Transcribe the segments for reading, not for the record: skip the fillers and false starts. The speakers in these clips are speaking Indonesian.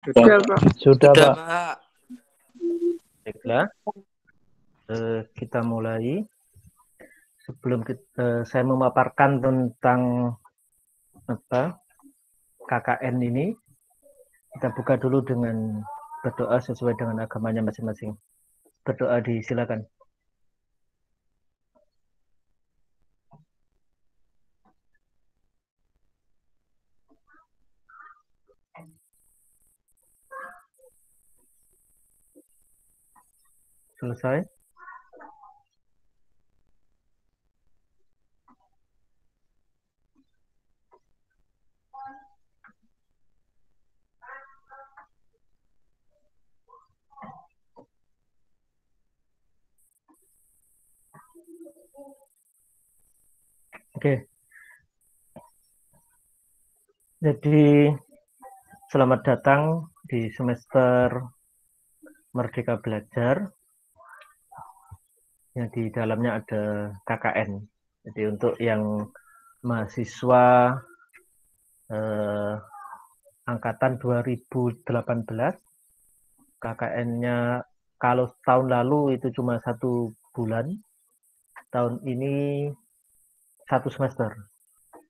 Sudah, Pak. Sudah, Sudah, Pak. Pak. Baiklah, kita mulai. Sebelum saya memaparkan tentang KKN ini, kita buka dulu dengan berdoa sesuai dengan agamanya masing-masing. Berdoa disilakan. Selesai. Oke. Jadi selamat datang di semester Merdeka Belajar yang di dalamnya ada KKN. Jadi untuk yang mahasiswa angkatan 2018, KKN-nya kalau tahun lalu itu cuma 1 bulan, tahun ini 1 semester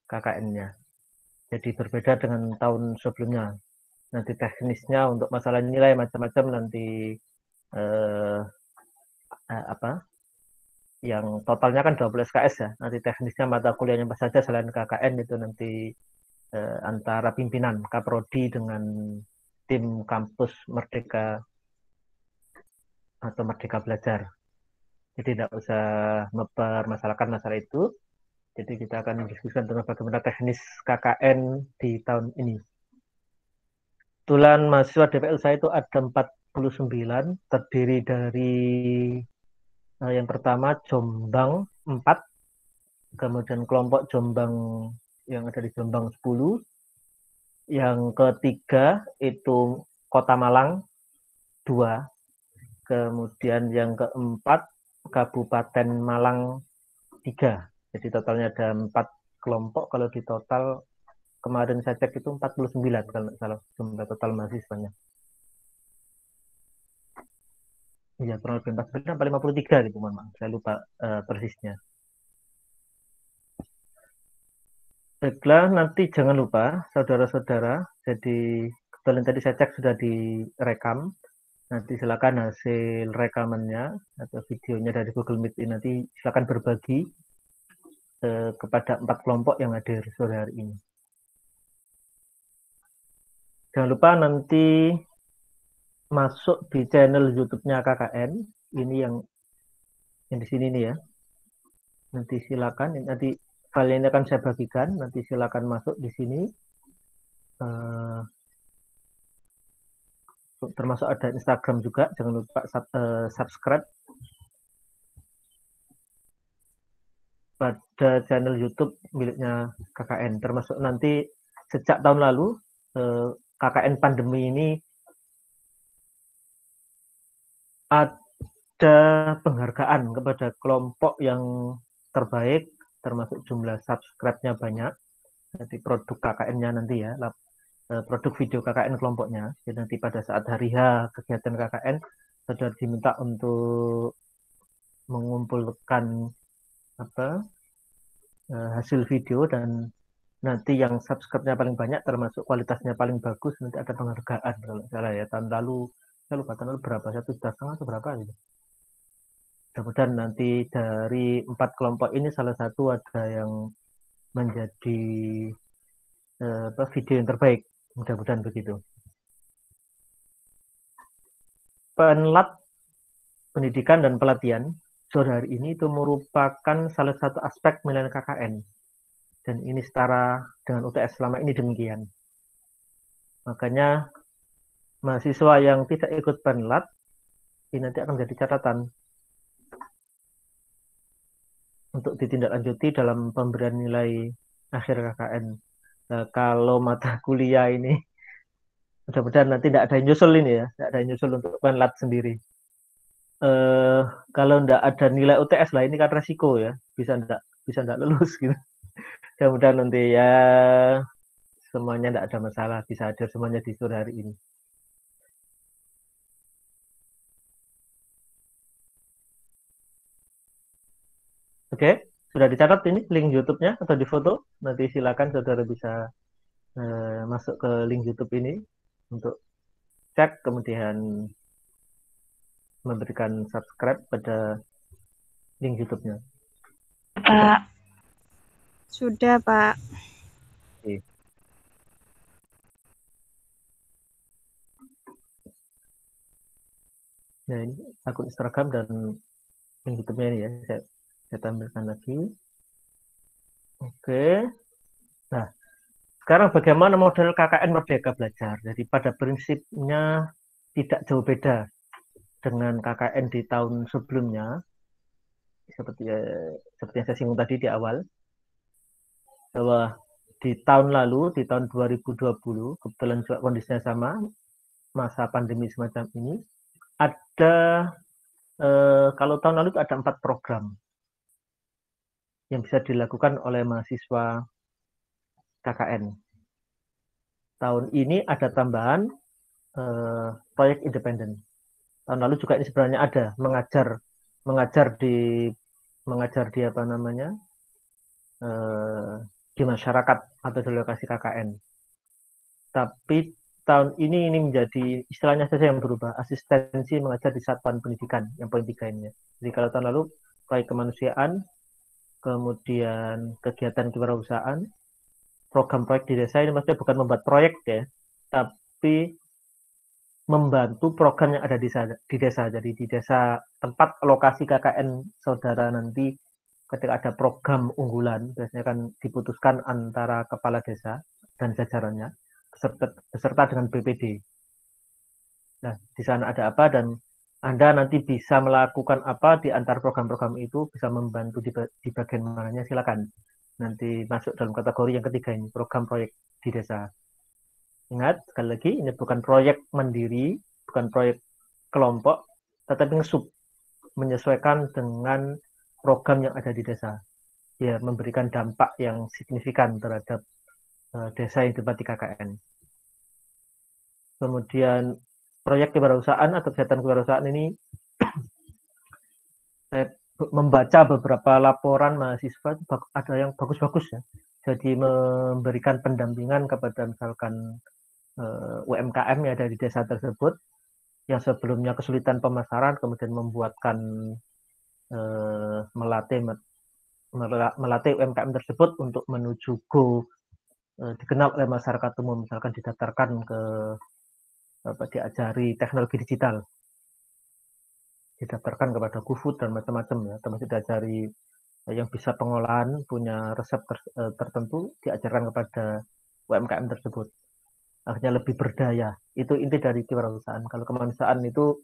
KKN-nya. Jadi berbeda dengan tahun sebelumnya. Nanti teknisnya untuk masalah nilai macam-macam nanti yang totalnya kan 20 SKS ya. Nanti teknisnya mata kuliahnya apa saja selain KKN itu nanti antara pimpinan Kaprodi dengan tim kampus Merdeka atau Merdeka Belajar. Jadi tidak usah mempermasalahkan masalah itu. Jadi kita akan mendiskusikan tentang bagaimana teknis KKN di tahun ini. Kebetulan mahasiswa DPL saya itu ada 49, terdiri dari yang pertama Jombang 4, kemudian kelompok Jombang yang ada di Jombang 10, yang ketiga itu Kota Malang 2, kemudian yang keempat Kabupaten Malang 3. Jadi totalnya ada 4 kelompok, kalau di total kemarin saya cek itu 49 kalau nggak salah jumlah total mahasiswanya. Ya, kurang lebih 49 sampai 53 gitu, mohon maaf, saya lupa persisnya. Baiklah, nanti jangan lupa saudara-saudara, jadi kebetulan tadi saya cek sudah direkam. Nanti silakan hasil rekamannya atau videonya dari Google Meet ini nanti silakan berbagi kepada 4 kelompok yang hadir sore hari ini. Jangan lupa nanti masuk di channel YouTube-nya KKN. Ini yang di sini nih ya. Nanti silakan, nanti file ini akan saya bagikan. Nanti silakan masuk di sini. Termasuk ada Instagram juga. Jangan lupa subscribe pada channel YouTube miliknya KKN. Termasuk nanti sejak tahun lalu KKN pandemi ini ada penghargaan kepada kelompok yang terbaik, termasuk jumlah subscribe-nya banyak. Jadi produk KKN-nya nanti ya, produk video KKN kelompoknya. Jadi nanti pada saat hari H kegiatan KKN, saudara diminta untuk mengumpulkan hasil video, dan nanti yang subscribe-nya paling banyak termasuk kualitasnya paling bagus nanti ada penghargaan kalau salah ya. Tahun lalu saya lupa tahun lalu berapa, 1,5 atau berapa gitu. Mudah-mudahan nanti dari 4 kelompok ini salah satu ada yang menjadi video yang terbaik, mudah-mudahan begitu. Penlat pendidikan dan pelatihan sore hari ini itu merupakan salah satu aspek nilai KKN, dan ini setara dengan UTS selama ini demikian. Makanya mahasiswa yang tidak ikut penlat ini nanti akan jadi catatan untuk ditindaklanjuti dalam pemberian nilai akhir KKN. Nah, kalau mata kuliah ini mudah-mudahan nanti tidak ada yang nyusul ini ya, tidak ada yang nyusul untuk penlat sendiri. Kalau tidak ada nilai UTS lah, ini kan resiko ya, bisa tidak lulus gitu. Mudah-mudahan nanti ya semuanya tidak ada masalah, bisa hadir semuanya di sore hari ini. Oke, sudah dicatat ini link YouTube-nya atau di foto? Nanti silakan saudara bisa masuk ke link YouTube ini untuk cek, kemudian memberikan subscribe pada link YouTube-nya. Pak. Sudah, Pak. Oke. Nah, ini akun Instagram dan link YouTube-nya ini ya, saya tampilkan lagi. Oke. Nah, sekarang bagaimana model KKN Merdeka Belajar? Jadi pada prinsipnya tidak jauh beda dengan KKN di tahun sebelumnya, seperti yang saya singgung tadi di awal, bahwa di tahun lalu, di tahun 2020, kebetulan juga kondisinya sama, masa pandemi semacam ini, ada, kalau tahun lalu itu ada 4 program yang bisa dilakukan oleh mahasiswa KKN. Tahun ini ada tambahan proyek independen. Tahun lalu juga ini sebenarnya ada mengajar di apa namanya di masyarakat atau di lokasi KKN. Tapi tahun ini menjadi istilahnya saja yang berubah, asistensi mengajar di satuan pendidikan yang poin 3 ini. Jadi kalau tahun lalu proyek kemanusiaan, kemudian kegiatan kewirausahaan, program proyek di desa ini maksudnya bukan membuat proyek ya, tapi membantu program yang ada di desa. Jadi di desa tempat lokasi KKN saudara nanti ketika ada program unggulan, biasanya kan diputuskan antara kepala desa dan jajarannya beserta dengan BPD. Nah, di sana ada apa dan Anda nanti bisa melakukan apa di antara program-program itu, bisa membantu di bagian mananya, silakan. Nanti masuk dalam kategori yang ketiga ini, program proyek di desa. Ingat, sekali lagi, ini bukan proyek mandiri, bukan proyek kelompok, tetapi ngesub, menyesuaikan dengan program yang ada di desa. Ya, memberikan dampak yang signifikan terhadap desa yang ditempati KKN. Kemudian proyek kewirausahaan atau kegiatan kewirausahaan ini, saya membaca beberapa laporan mahasiswa, ada yang bagus-bagus ya. Jadi memberikan pendampingan kepada misalkan UMKM yang ada di desa tersebut, yang sebelumnya kesulitan pemasaran, kemudian membuatkan melatih UMKM tersebut untuk menuju go dikenal oleh masyarakat umum, misalkan didaftarkan ke diajari teknologi digital, didaftarkan kepada GoFood dan macam-macam ya, termasuk diajari yang bisa pengolahan, punya resep tertentu, diajarkan kepada UMKM tersebut. Akhirnya lebih berdaya. Itu inti dari kewirausahaan. Kalau kemanusiaan itu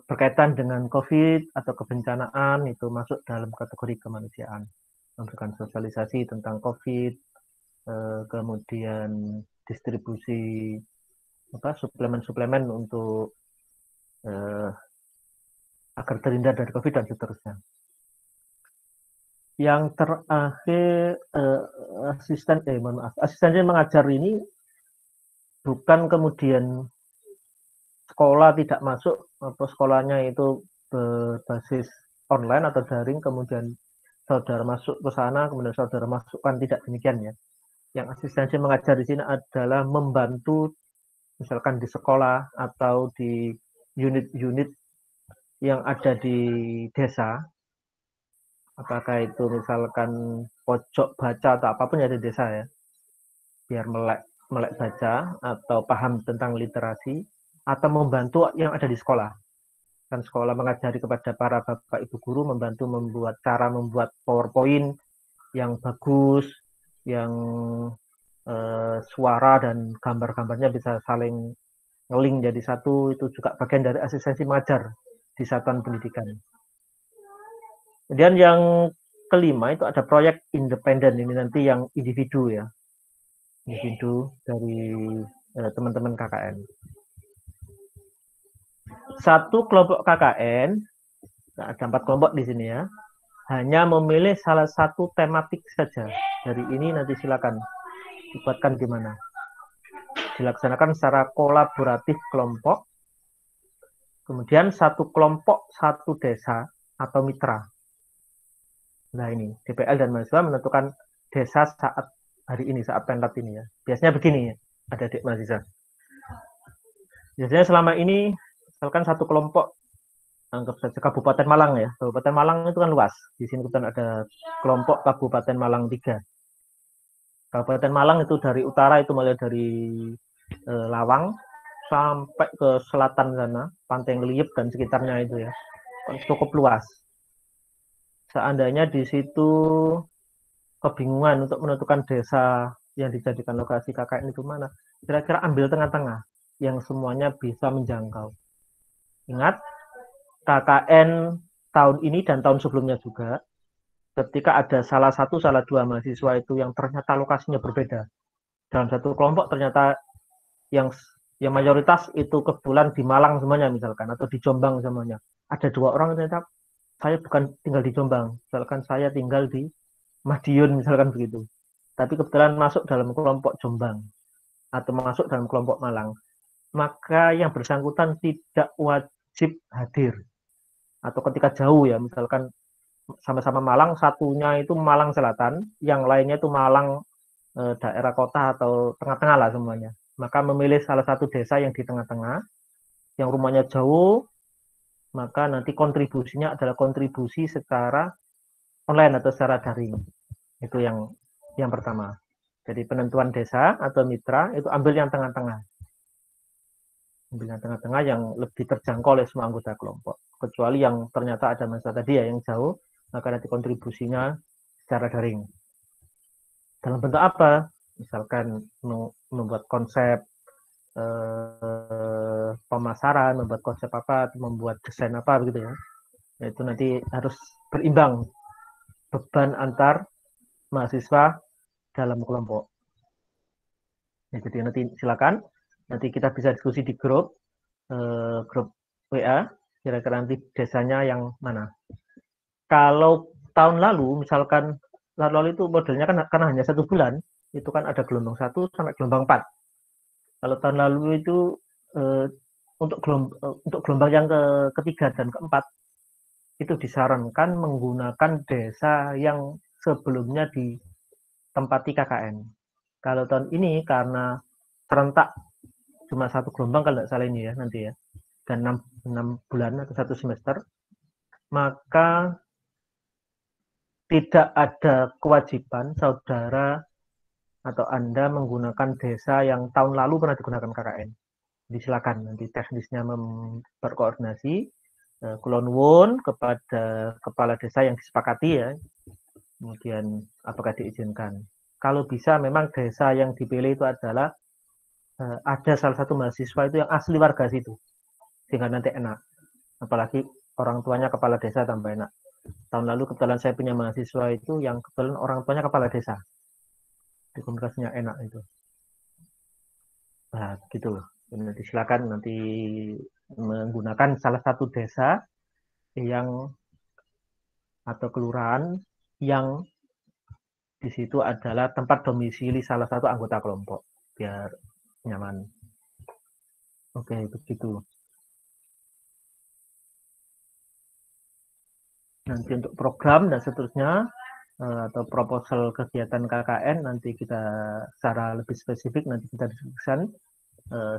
berkaitan dengan COVID atau kebencanaan, itu masuk dalam kategori kemanusiaan. Memberikan sosialisasi tentang COVID, kemudian distribusi suplemen-suplemen untuk agar terhindar dari COVID dan seterusnya. Yang terakhir, asistensi mengajar ini bukan kemudian sekolah tidak masuk atau sekolahnya itu berbasis online atau daring, kemudian saudara masuk ke sana, kemudian saudara masukkan, tidak demikian ya. Yang asistensi mengajar di sini adalah membantu misalkan di sekolah atau di unit-unit yang ada di desa, apakah itu misalkan pojok baca atau apapun yang ada di desa ya, biar melek baca atau paham tentang literasi, atau membantu yang ada di sekolah. Kan sekolah mengajari kepada para bapak ibu guru, membantu membuat PowerPoint yang bagus, yang suara dan gambar-gambarnya bisa saling ngeling jadi satu, itu juga bagian dari asistensi mengajar di satuan pendidikan. Kemudian yang kelima itu ada proyek independen, ini nanti yang individu ya, individu dari teman-teman KKN. Satu kelompok KKN, nah ada 4 kelompok di sini ya, hanya memilih salah satu tematik saja. Dari ini nanti silakan dibuatkan gimana. Dilaksanakan secara kolaboratif kelompok. Kemudian satu kelompok, satu desa atau mitra. Nah ini DPL dan mahasiswa menentukan desa saat hari ini, saat penlat ini ya. Biasanya begini ya, ada adik mahasiswa. Biasanya selama ini misalkan satu kelompok, anggap saja Kabupaten Malang ya. Kabupaten Malang itu kan luas. Di sini kan ada kelompok Kabupaten Malang 3. Kabupaten Malang itu dari utara itu mulai dari Lawang sampai ke selatan sana, Pantai Ngeliep dan sekitarnya itu ya. Cukup luas. Seandainya di situ kebingungan untuk menentukan desa yang dijadikan lokasi KKN itu mana, kira-kira ambil tengah-tengah yang semuanya bisa menjangkau. Ingat, KKN tahun ini dan tahun sebelumnya juga, ketika ada salah satu, salah dua mahasiswa itu yang ternyata lokasinya berbeda. Dalam satu kelompok ternyata yang mayoritas itu kebetulan di Malang semuanya misalkan, atau di Jombang semuanya. Ada dua orang ternyata saya bukan tinggal di Jombang, misalkan saya tinggal di Madiun misalkan begitu. Tapi kebetulan masuk dalam kelompok Jombang atau masuk dalam kelompok Malang, maka yang bersangkutan tidak wajib hadir. Atau ketika jauh ya, misalkan sama-sama Malang, satunya itu Malang Selatan, yang lainnya itu Malang daerah kota atau tengah-tengah lah semuanya. Maka memilih salah satu desa yang di tengah-tengah, yang rumahnya jauh, maka nanti kontribusinya adalah kontribusi secara online atau secara daring. Itu yang pertama. Jadi penentuan desa atau mitra itu ambil yang tengah-tengah. Ambil yang tengah-tengah yang lebih terjangkau oleh semua anggota kelompok. Kecuali yang ternyata ada masalah tadi ya yang jauh, maka nanti kontribusinya secara daring. Dalam bentuk apa? Misalkan membuat konsep pemasaran, membuat konsep apa, membuat desain apa begitu ya. Itu nanti harus berimbang beban antar mahasiswa dalam kelompok. Ya, jadi nanti silakan, nanti kita bisa diskusi di grup WA, kira-kira nanti desanya yang mana. Kalau tahun lalu, misalkan lalu itu modelnya kan karena hanya 1 bulan, itu kan ada gelombang 1 sampai gelombang 4. Kalau tahun lalu itu untuk gelombang yang ketiga dan keempat, itu disarankan menggunakan desa yang sebelumnya ditempati KKN. Kalau tahun ini karena serentak cuma 1 gelombang kalau tidak salah ini ya nanti ya, dan 6 bulan atau 1 semester, maka tidak ada kewajiban saudara atau Anda menggunakan desa yang tahun lalu pernah digunakan KKN. Silakan nanti teknisnya berkoordinasi kulon won kepada kepala desa yang disepakati ya, kemudian apakah diizinkan. Kalau bisa memang desa yang dipilih itu adalah ada salah satu mahasiswa itu yang asli warga situ, sehingga nanti enak, apalagi orang tuanya kepala desa tambah enak. Tahun lalu kebetulan saya punya mahasiswa itu yang kebetulan orang tuanya kepala desa, komunikasinya enak itu. Nah gitu, nanti silakan nanti menggunakan salah satu desa yang atau kelurahan yang di situ adalah tempat domisili salah satu anggota kelompok biar nyaman. Oke, begitu. Nanti untuk program dan seterusnya atau proposal kegiatan KKN nanti kita secara lebih spesifik nanti kita diskusikan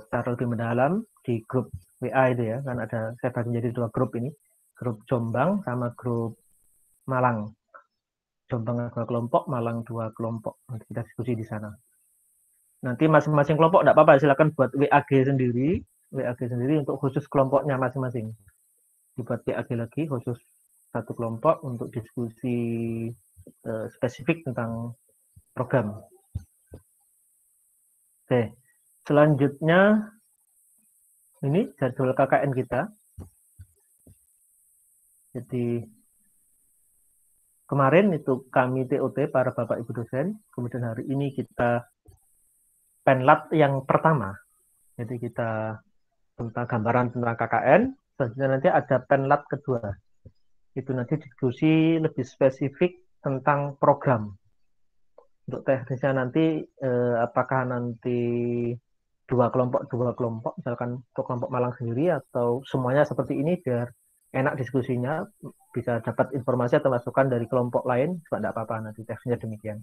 secara lebih mendalam di grup WA itu ya, kan ada saya bagi menjadi 2 grup ini, grup Jombang sama grup Malang. Jombang 2 kelompok, Malang 2 kelompok. Nanti kita diskusi di sana. Nanti masing-masing kelompok tidak apa-apa, silakan buat WAG sendiri untuk khusus kelompoknya masing-masing. Dibuat WAG lagi khusus satu kelompok untuk diskusi spesifik tentang program. Oke, selanjutnya ini jadwal KKN kita. Jadi kemarin itu kami TOT para Bapak Ibu dosen, kemudian hari ini kita penlat yang pertama. Jadi kita tentang gambaran tentang KKN, selanjutnya nanti ada penlat kedua. Itu nanti diskusi lebih spesifik tentang program. Untuk teknisnya nanti apakah nanti 2 kelompok, misalkan untuk kelompok Malang sendiri atau semuanya seperti ini biar enak diskusinya, bisa dapat informasi atau masukan dari kelompok lain, juga tidak apa-apa, nanti teksnya demikian.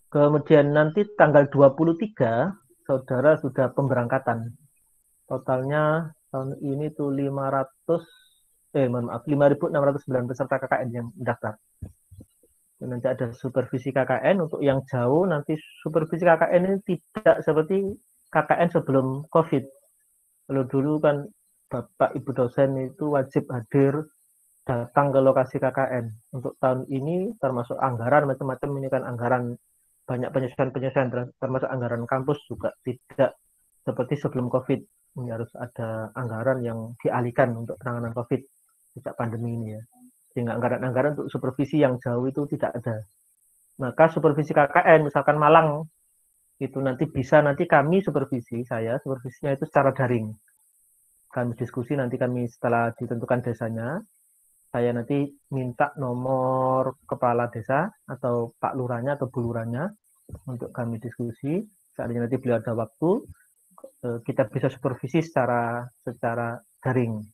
Kemudian nanti tanggal 23, saudara sudah pemberangkatan. Totalnya tahun ini tuh 5.609 peserta KKN yang mendaftar. Nanti ada supervisi KKN. Untuk yang jauh, nanti supervisi KKN ini tidak seperti KKN sebelum COVID. Kalau dulu kan Bapak Ibu dosen itu wajib hadir datang ke lokasi KKN. Untuk tahun ini termasuk anggaran macam-macam, ini kan anggaran banyak penyesuaian termasuk anggaran kampus juga tidak seperti sebelum COVID. Ini harus ada anggaran yang dialihkan untuk penanganan COVID sejak pandemi ini ya. Sehingga anggaran-anggaran untuk supervisi yang jauh itu tidak ada. Maka supervisi KKN, misalkan Malang, itu nanti bisa kami supervisi, saya supervisinya itu secara daring. Kami diskusi, nanti kami setelah ditentukan desanya, saya nanti minta nomor kepala desa atau Pak Lurahnya atau Bu Lurahnya untuk kami diskusi. Seandainya nanti beliau ada waktu, kita bisa supervisi secara daring.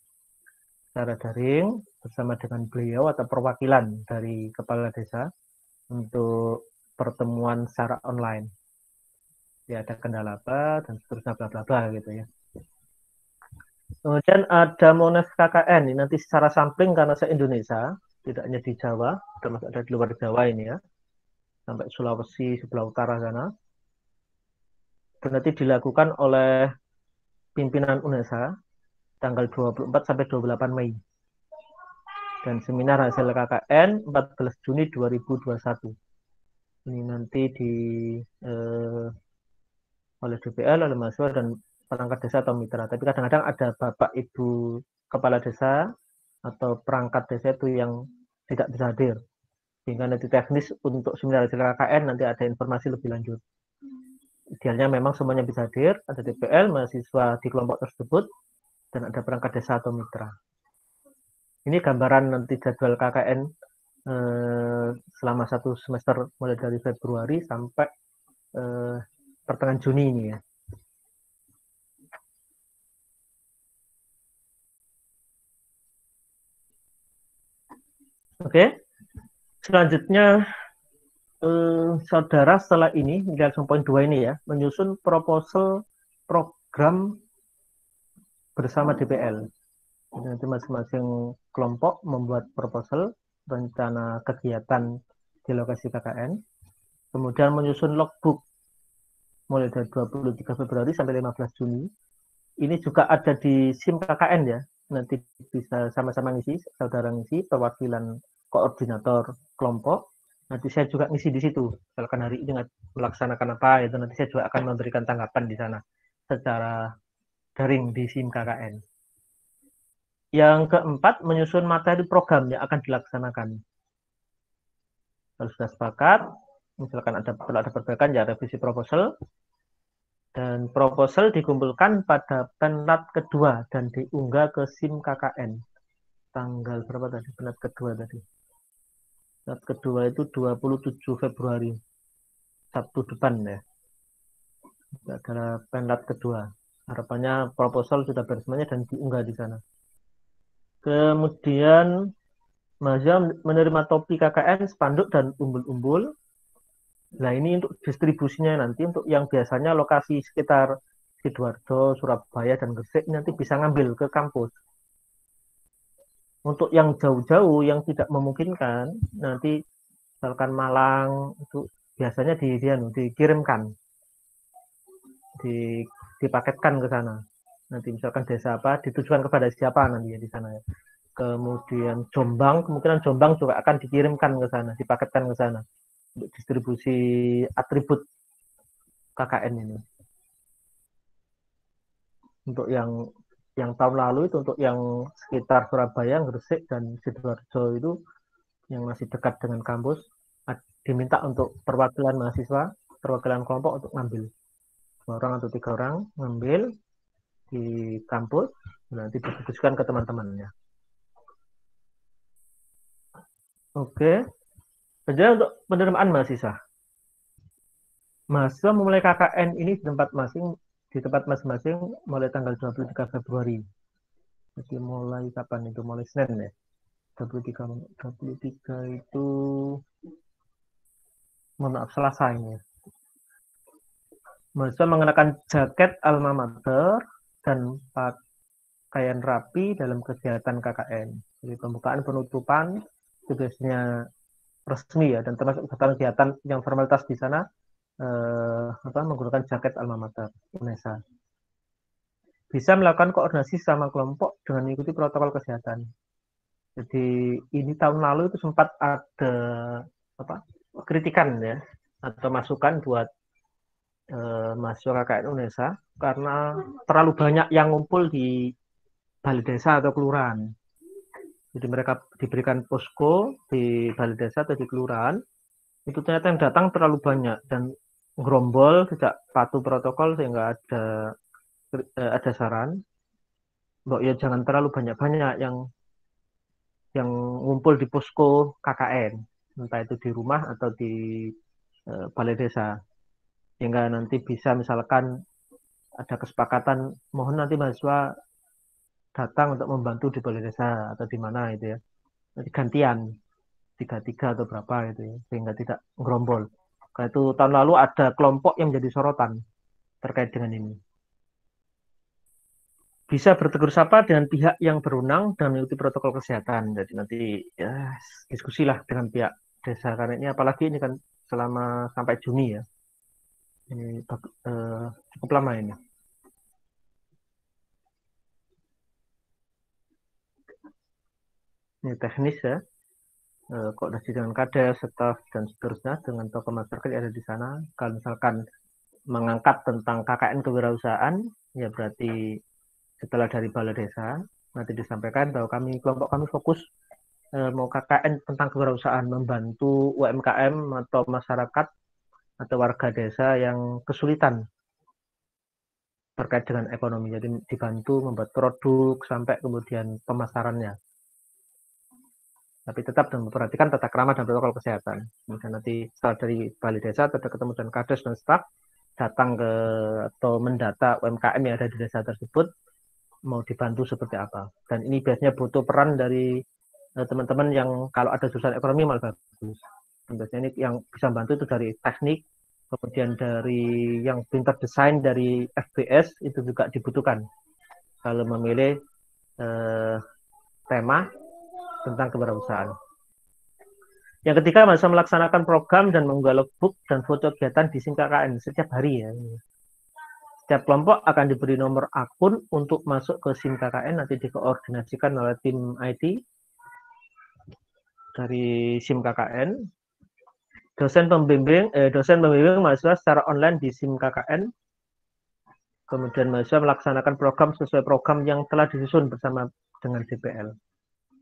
Secara daring bersama dengan beliau atau perwakilan dari kepala desa untuk pertemuan secara online. Ya ada kendala apa dan seterusnya bla bla bla gitu ya. Kemudian ada Monas KKN ini nanti secara sampling karena se-Indonesia, tidak hanya di Jawa, termasuk ada di luar Jawa ini ya, sampai Sulawesi sebelah utara sana. Dan nanti dilakukan oleh pimpinan UNESA tanggal 24 sampai 28 Mei. Dan seminar hasil KKN 14 Juni 2021. Ini nanti oleh DPL, oleh mahasiswa dan perangkat desa atau mitra. Tapi kadang-kadang ada Bapak Ibu kepala desa atau perangkat desa itu yang tidak bisa hadir. Sehingga nanti teknis untuk seminar hasil KKN nanti ada informasi lebih lanjut. Idealnya memang semuanya bisa hadir, ada DPL, mahasiswa di kelompok tersebut, dan ada perangkat desa atau mitra. Ini gambaran nanti jadwal KKN selama 1 semester mulai dari Februari sampai pertengahan Juni ini ya. Oke, selanjutnya saudara setelah ini, langsung poin 2 ini ya, menyusun proposal program bersama DPL. Nanti masing-masing kelompok membuat proposal rencana kegiatan di lokasi KKN, kemudian menyusun logbook mulai dari 23 Februari sampai 15 Juni. Ini juga ada di SIM KKN ya, nanti bisa sama-sama ngisi, saudara ngisi, perwakilan koordinator kelompok, nanti saya juga ngisi di situ. Misalkan hari ini melaksanakan apa, itu nanti saya juga akan memberikan tanggapan di sana secara daring di SIM KKN. Yang keempat, menyusun materi program yang akan dilaksanakan. Kalau sudah sepakat, misalkan perlu ada perbaikan, ya revisi proposal. Dan proposal dikumpulkan pada penlat kedua dan diunggah ke SIM KKN. Tanggal berapa tadi? Penlat kedua tadi. Penlat kedua itu 27 Februari. Sabtu depan ya. Itu adalah penlat kedua. Harapannya proposal sudah beres semuanya dan diunggah di sana. Kemudian mahasiswa menerima topi KKN, spanduk, dan umbul-umbul. Nah ini untuk distribusinya nanti untuk yang biasanya lokasi sekitar Sidoarjo, Surabaya, dan Gresik nanti bisa ngambil ke kampus. Untuk yang jauh-jauh yang tidak memungkinkan nanti misalkan Malang itu biasanya dikirimkan, dipaketkan ke sana. Nanti misalkan desa apa ditujukan kepada siapa nanti ya di sana ya. Kemudian Jombang, kemungkinan Jombang juga akan dikirimkan ke sana, dipaketkan ke sana untuk distribusi atribut KKN ini. Untuk yang tahun lalu itu untuk yang sekitar Surabaya, Gresik, dan Sidoarjo itu yang masih dekat dengan kampus diminta untuk perwakilan mahasiswa, perwakilan kelompok untuk ngambil 2 orang atau 3 orang ngambil di kampus, nanti didistribusikan ke teman-temannya. Oke, jadi untuk penerimaan mahasiswa. Mahasiswa memulai KKN ini di tempat masing-masing mulai tanggal 23 Februari. Jadi mulai kapan itu? Mulai Senin ya? 23, 23 itu, mohon maaf, Selasa ini ya. Mahasiswa mengenakan jaket alma mater dan pakaian rapi dalam kegiatan KKN. Jadi pembukaan penutupan itu biasanya resmi ya, dan termasuk kegiatan yang formalitas di sana menggunakan jaket alma mater UNESA. Bisa melakukan koordinasi sama kelompok dengan mengikuti protokol kesehatan. Jadi ini tahun lalu itu sempat ada kritikan ya, atau masukan buat mahasiswa KKN UNESA karena terlalu banyak yang ngumpul di balai desa atau kelurahan. Jadi mereka diberikan posko di balai desa atau di kelurahan, itu ternyata yang datang terlalu banyak dan gerombol, tidak patuh protokol, sehingga ada saran bahwa ya jangan terlalu banyak-banyak yang ngumpul di posko KKN, entah itu di rumah atau di balai desa, sehingga nanti bisa misalkan ada kesepakatan mohon nanti mahasiswa datang untuk membantu di balai desa atau di mana itu ya, nanti gantian 3-3 atau berapa gitu ya, sehingga tidak gerombol. Karena itu tahun lalu ada kelompok yang menjadi sorotan terkait dengan ini. Bisa bertegur sapa dengan pihak yang berwenang dan mengikuti protokol kesehatan. Jadi nanti ya diskusilah dengan pihak desa, karena ini apalagi ini kan selama sampai Juni ya. Ini cukup lama ini. Ini teknis ya. Koordinasi dengan kades, staf dan seterusnya dengan tokoh masyarakat yang ada di sana. Kalau misalkan mengangkat tentang KKN kewirausahaan, ya berarti setelah dari balai desa nanti disampaikan bahwa kelompok kami fokus mau KKN tentang kewirausahaan, membantu UMKM atau masyarakat atau warga desa yang kesulitan terkait dengan ekonomi. Jadi dibantu membuat produk sampai kemudian pemasarannya. Tapi tetap memperhatikan tata krama dan protokol kesehatan. Kemudian nanti setelah dari balai desa ada ketemu dengan kades dan staf, datang ke atau mendata UMKM yang ada di desa tersebut, mau dibantu seperti apa. Dan ini biasanya butuh peran dari teman-teman yang kalau ada jurusan ekonomi malah bagus. Dan biasanya ini yang bisa bantu itu dari teknik, kemudian dari yang pintar desain dari FBS itu juga dibutuhkan kalau memilih tema tentang kewirausahaan. Yang ketiga, masa melaksanakan program dan mengunggah logbook dan foto kegiatan di SIM KKN setiap hari ya. Setiap kelompok akan diberi nomor akun untuk masuk ke SIM KKN, nanti dikoordinasikan oleh tim IT dari SIM KKN. Dosen pembimbing mahasiswa secara online di SIM KKN. Kemudian mahasiswa melaksanakan program sesuai program yang telah disusun bersama dengan DPL.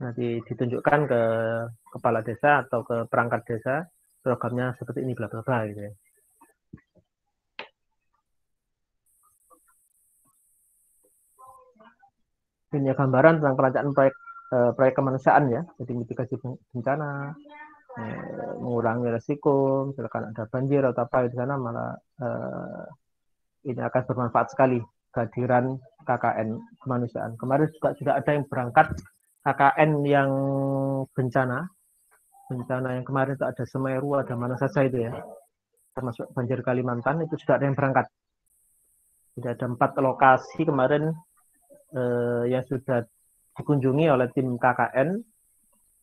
Nanti ditunjukkan ke kepala desa atau ke perangkat desa, programnya seperti ini, bla bla bla gitu ya. Ini gambaran tentang perencanaan proyek kemanusiaan ya, jadi mitigasi bencana, mengurangi resiko, misalkan ada banjir atau apa di sana, malah ini akan bermanfaat sekali kehadiran KKN kemanusiaan. Kemarin juga sudah ada yang berangkat KKN yang bencana yang kemarin itu ada Semeru, ada mana saja itu ya, termasuk banjir Kalimantan, itu sudah ada yang berangkat. Sudah ada 4 lokasi kemarin yang sudah dikunjungi oleh tim KKN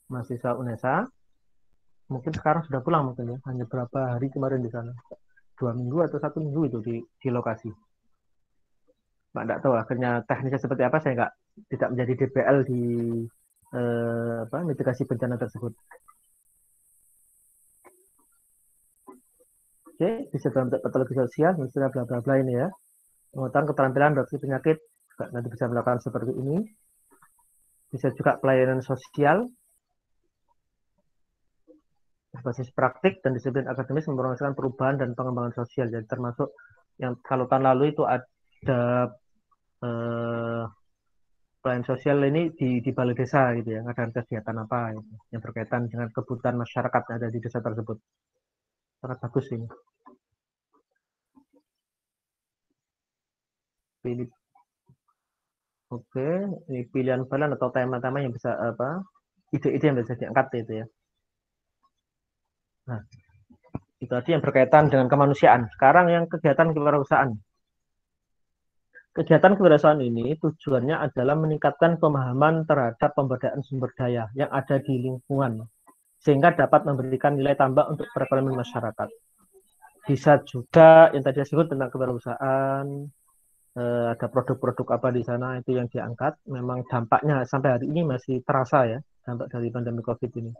mahasiswa UNESA. Mungkin sekarang sudah pulang mungkin ya, hanya berapa hari kemarin di sana, 2 minggu atau 1 minggu itu di lokasi. Mbak tidak tahu akhirnya teknisnya seperti apa, saya tidak menjadi DPL di mitigasi bencana tersebut. Oke, bisa dalam patologi sosial, misalnya bla bla bla ini ya. Pengetahuan keterampilan dokter penyakit, nanti bisa melakukan seperti ini. Bisa juga pelayanan sosial, berbasis praktik dan disiplin akademis mempromosikan perubahan dan pengembangan sosial. Jadi termasuk yang kalau tahun lalu itu ada pelayanan sosial ini di balai desa gitu ya, ada kegiatan apa gitu, yang berkaitan dengan kebutuhan masyarakat yang ada di desa tersebut. Sangat bagus ini. Ini Oke, ini pilihan kalian atau tema-tema yang bisa ide-ide yang bisa diangkat itu ya. Nah, itu tadi yang berkaitan dengan kemanusiaan. Sekarang yang kegiatan kewirausahaan. Kegiatan kewirausahaan ini tujuannya adalah meningkatkan pemahaman terhadap pemberdayaan sumber daya yang ada di lingkungan, sehingga dapat memberikan nilai tambah untuk perekonomian masyarakat. Bisa juga yang tadi saya sebut tentang kewirausahaan, ada produk-produk apa di sana itu yang diangkat. Memang dampaknya sampai hari ini masih terasa ya, dampak dari pandemi COVID ini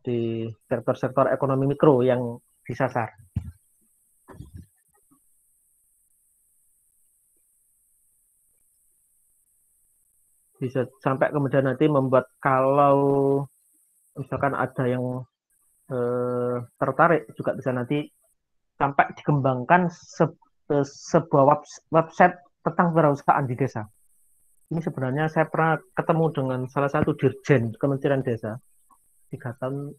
di sektor-sektor ekonomi mikro yang disasar. Bisa sampai kemudian nanti membuat kalau misalkan ada yang tertarik juga bisa nanti sampai dikembangkan sebuah website tentang kewirausahaan di desa. Ini sebenarnya saya pernah ketemu dengan salah satu dirjen Kementerian Desa 3 tahun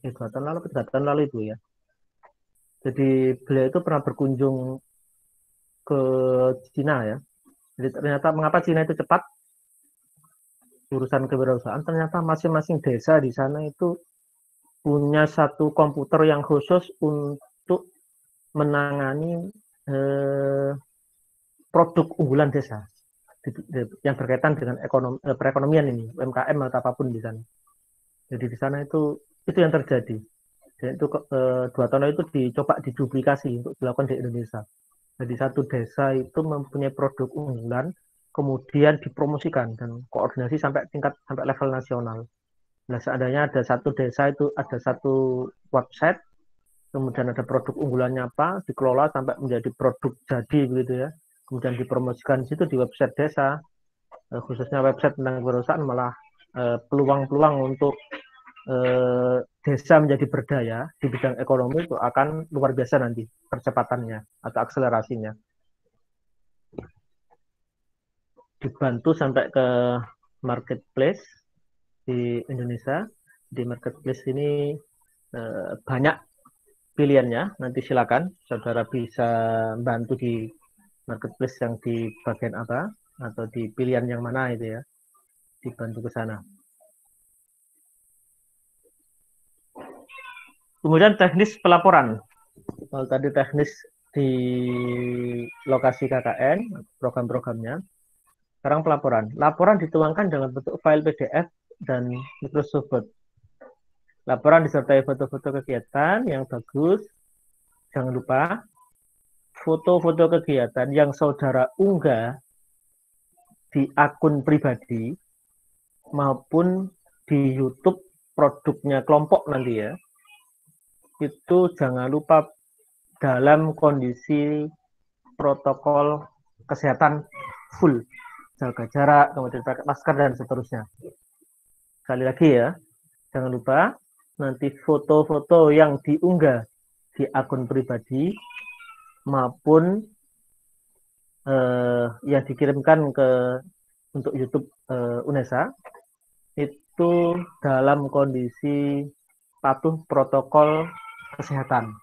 lalu itu ya. Jadi beliau itu pernah berkunjung ke Cina ya. Jadi ternyata mengapa Cina itu cepat urusan kewirausahaan, ternyata masing-masing desa di sana itu punya satu komputer yang khusus untuk menangani produk unggulan desa yang berkaitan dengan perekonomian ini, UMKM atau apapun di sana. Jadi di sana itu yang terjadi. Dan itu 2 tahun lalu itu dicoba diduplikasi untuk dilakukan di Indonesia. Jadi satu desa itu mempunyai produk unggulan, kemudian dipromosikan dan koordinasi sampai level nasional. Nah, seandainya ada satu desa itu ada satu website, kemudian ada produk unggulannya apa, dikelola sampai menjadi produk jadi begitu ya. Kemudian dipromosikan di situ di website desa, khususnya website tentang kewirausahaan, malah peluang-peluang untuk desa menjadi berdaya di bidang ekonomi itu akan luar biasa nanti percepatannya atau akselerasinya. Dibantu sampai ke marketplace di Indonesia. Di marketplace ini banyak pilihannya. Nanti silakan saudara bisa bantu di marketplace yang di bagian apa atau di pilihan yang mana itu ya, dibantu ke sana. Kemudian teknis pelaporan. Kalau tadi teknis di lokasi KKN, program-programnya. Sekarang pelaporan. Laporan dituangkan dalam bentuk file PDF dan Microsoft Word. Laporan disertai foto-foto kegiatan yang bagus. Jangan lupa foto-foto kegiatan yang saudara unggah di akun pribadi maupun di YouTube produknya kelompok nanti ya. Itu jangan lupa dalam kondisi protokol kesehatan full, jaga jarak, kemudian pakai masker dan seterusnya. Sekali lagi ya, jangan lupa nanti foto-foto yang diunggah di akun pribadi maupun yang dikirimkan untuk YouTube UNESA itu dalam kondisi patuh protokol kesehatan.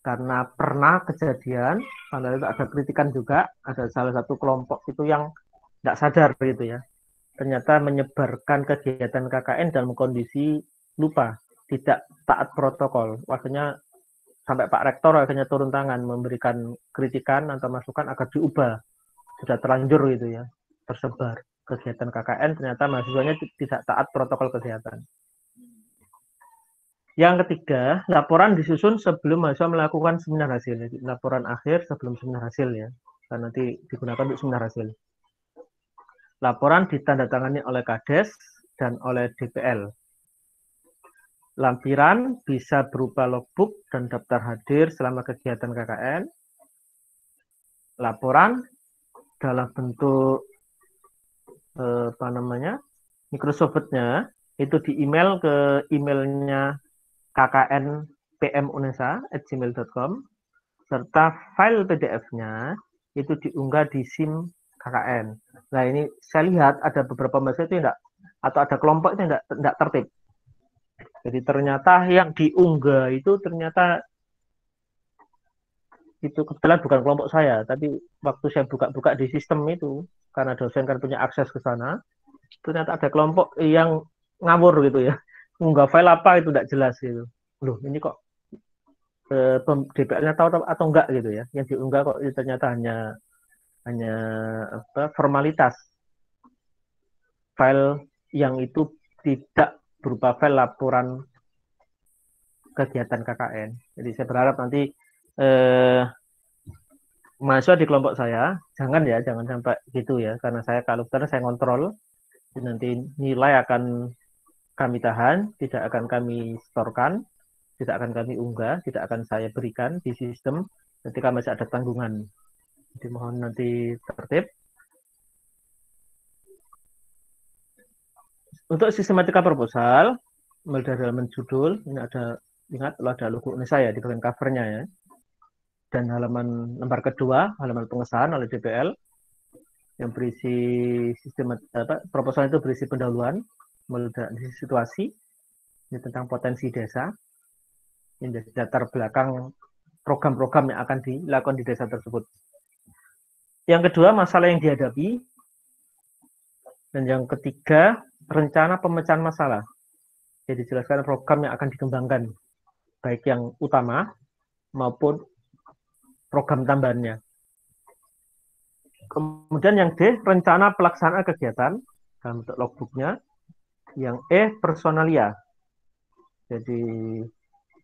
Karena pernah kejadian, karena itu ada kritikan juga, ada salah satu kelompok itu yang tidak sadar gitu ya. Ternyata menyebarkan kegiatan KKN dalam kondisi lupa, tidak taat protokol. Maksudnya sampai Pak Rektor akhirnya turun tangan memberikan kritikan atau masukan agar diubah. Sudah terlanjur gitu ya, tersebar kegiatan KKN, ternyata mahasiswanya tidak taat protokol kesehatan. Yang ketiga, laporan disusun sebelum mahasiswa melakukan seminar hasil. Laporan akhir sebelum seminar hasil ya, karena nanti digunakan untuk seminar hasil. Laporan ditandatangani oleh Kades dan oleh DPL. Lampiran bisa berupa logbook dan daftar hadir selama kegiatan KKN. Laporan dalam bentuk Microsoft Word-nya itu di email ke emailnya kknpmunesa@gmail.com serta file PDF-nya itu diunggah di SIM KKN. Nah ini saya lihat ada beberapa mahasiswa itu tidak, atau ada kelompok itu tidak tertib. Jadi ternyata yang diunggah itu ternyata itu kebetulan bukan kelompok saya, tapi waktu saya buka-buka di sistem itu, karena dosen kan punya akses ke sana, ternyata ada kelompok yang ngawur gitu ya, ngunggah file apa itu tidak jelas gitu. Loh, ini kok DPL-nya tahu atau enggak gitu ya? Yang diunggah kok ternyata hanya formalitas, file yang itu tidak berupa file laporan kegiatan KKN. Jadi saya berharap nanti mahasiswa di kelompok saya jangan sampai gitu ya, karena kalau saya ngontrol, nanti nilai akan kami tahan, tidak akan kami setorkan, tidak akan kami unggah, tidak akan saya berikan di sistem ketika masih ada tanggungan. Jadi mohon nanti tertib. Untuk sistematika proposal, mulai dari halaman judul, ini ingat ada logo ini saya di bagian covernya ya. Dan halaman lembar kedua, halaman pengesahan oleh DPL, yang berisi proposal itu berisi pendahuluan, mulai dari situasi, ini tentang potensi desa, ini latar belakang program-program yang akan dilakukan di desa tersebut. Yang kedua, masalah yang dihadapi, dan yang ketiga, rencana pemecahan masalah. Jadi dijelaskan program yang akan dikembangkan, baik yang utama maupun program tambahannya. Kemudian yang D, rencana pelaksanaan kegiatan dalam bentuk logbooknya. Yang E, personalia. Jadi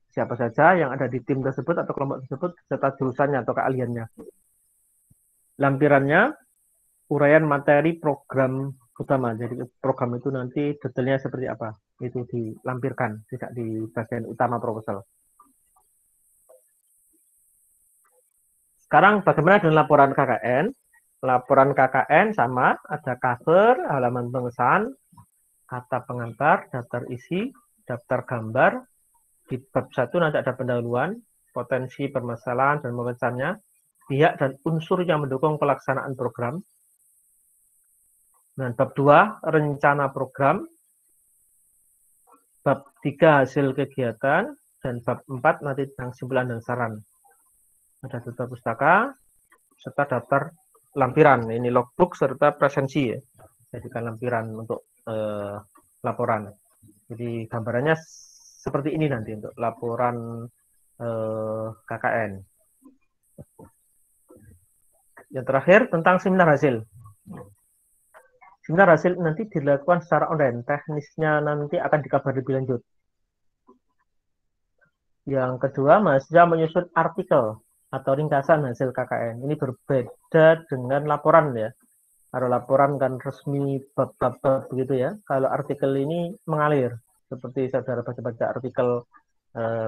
siapa saja yang ada di tim tersebut atau kelompok tersebut serta jurusannya atau keahliannya. Lampirannya, uraian materi program utama. Jadi program itu nanti detailnya seperti apa. Itu dilampirkan, tidak di bagian utama proposal. Sekarang bagaimana dengan laporan KKN? Laporan KKN sama, ada cover, halaman pengesahan, kata pengantar, daftar isi, daftar gambar. Di bab 1 nanti ada pendahuluan, potensi permasalahan dan memecahnya, pihak dan unsur yang mendukung pelaksanaan program. Dan bab 2, rencana program. Bab 3, hasil kegiatan. Dan bab 4, nanti tentang kesimpulan dan saran. Ada daftar pustaka, serta daftar lampiran. Ini logbook serta presensi ya. Jadikan lampiran untuk laporan. Jadi gambarannya seperti ini nanti untuk laporan KKN. Yang terakhir tentang seminar hasil. Seminar hasil nanti dilakukan secara online. Teknisnya nanti akan dikabari lebih lanjut. Yang kedua, mahasiswa menyusun artikel atau ringkasan hasil KKN. Ini berbeda dengan laporan ya. Kalau laporan kan resmi bab-bab begitu ya. Kalau artikel ini mengalir seperti saudara baca-baca artikel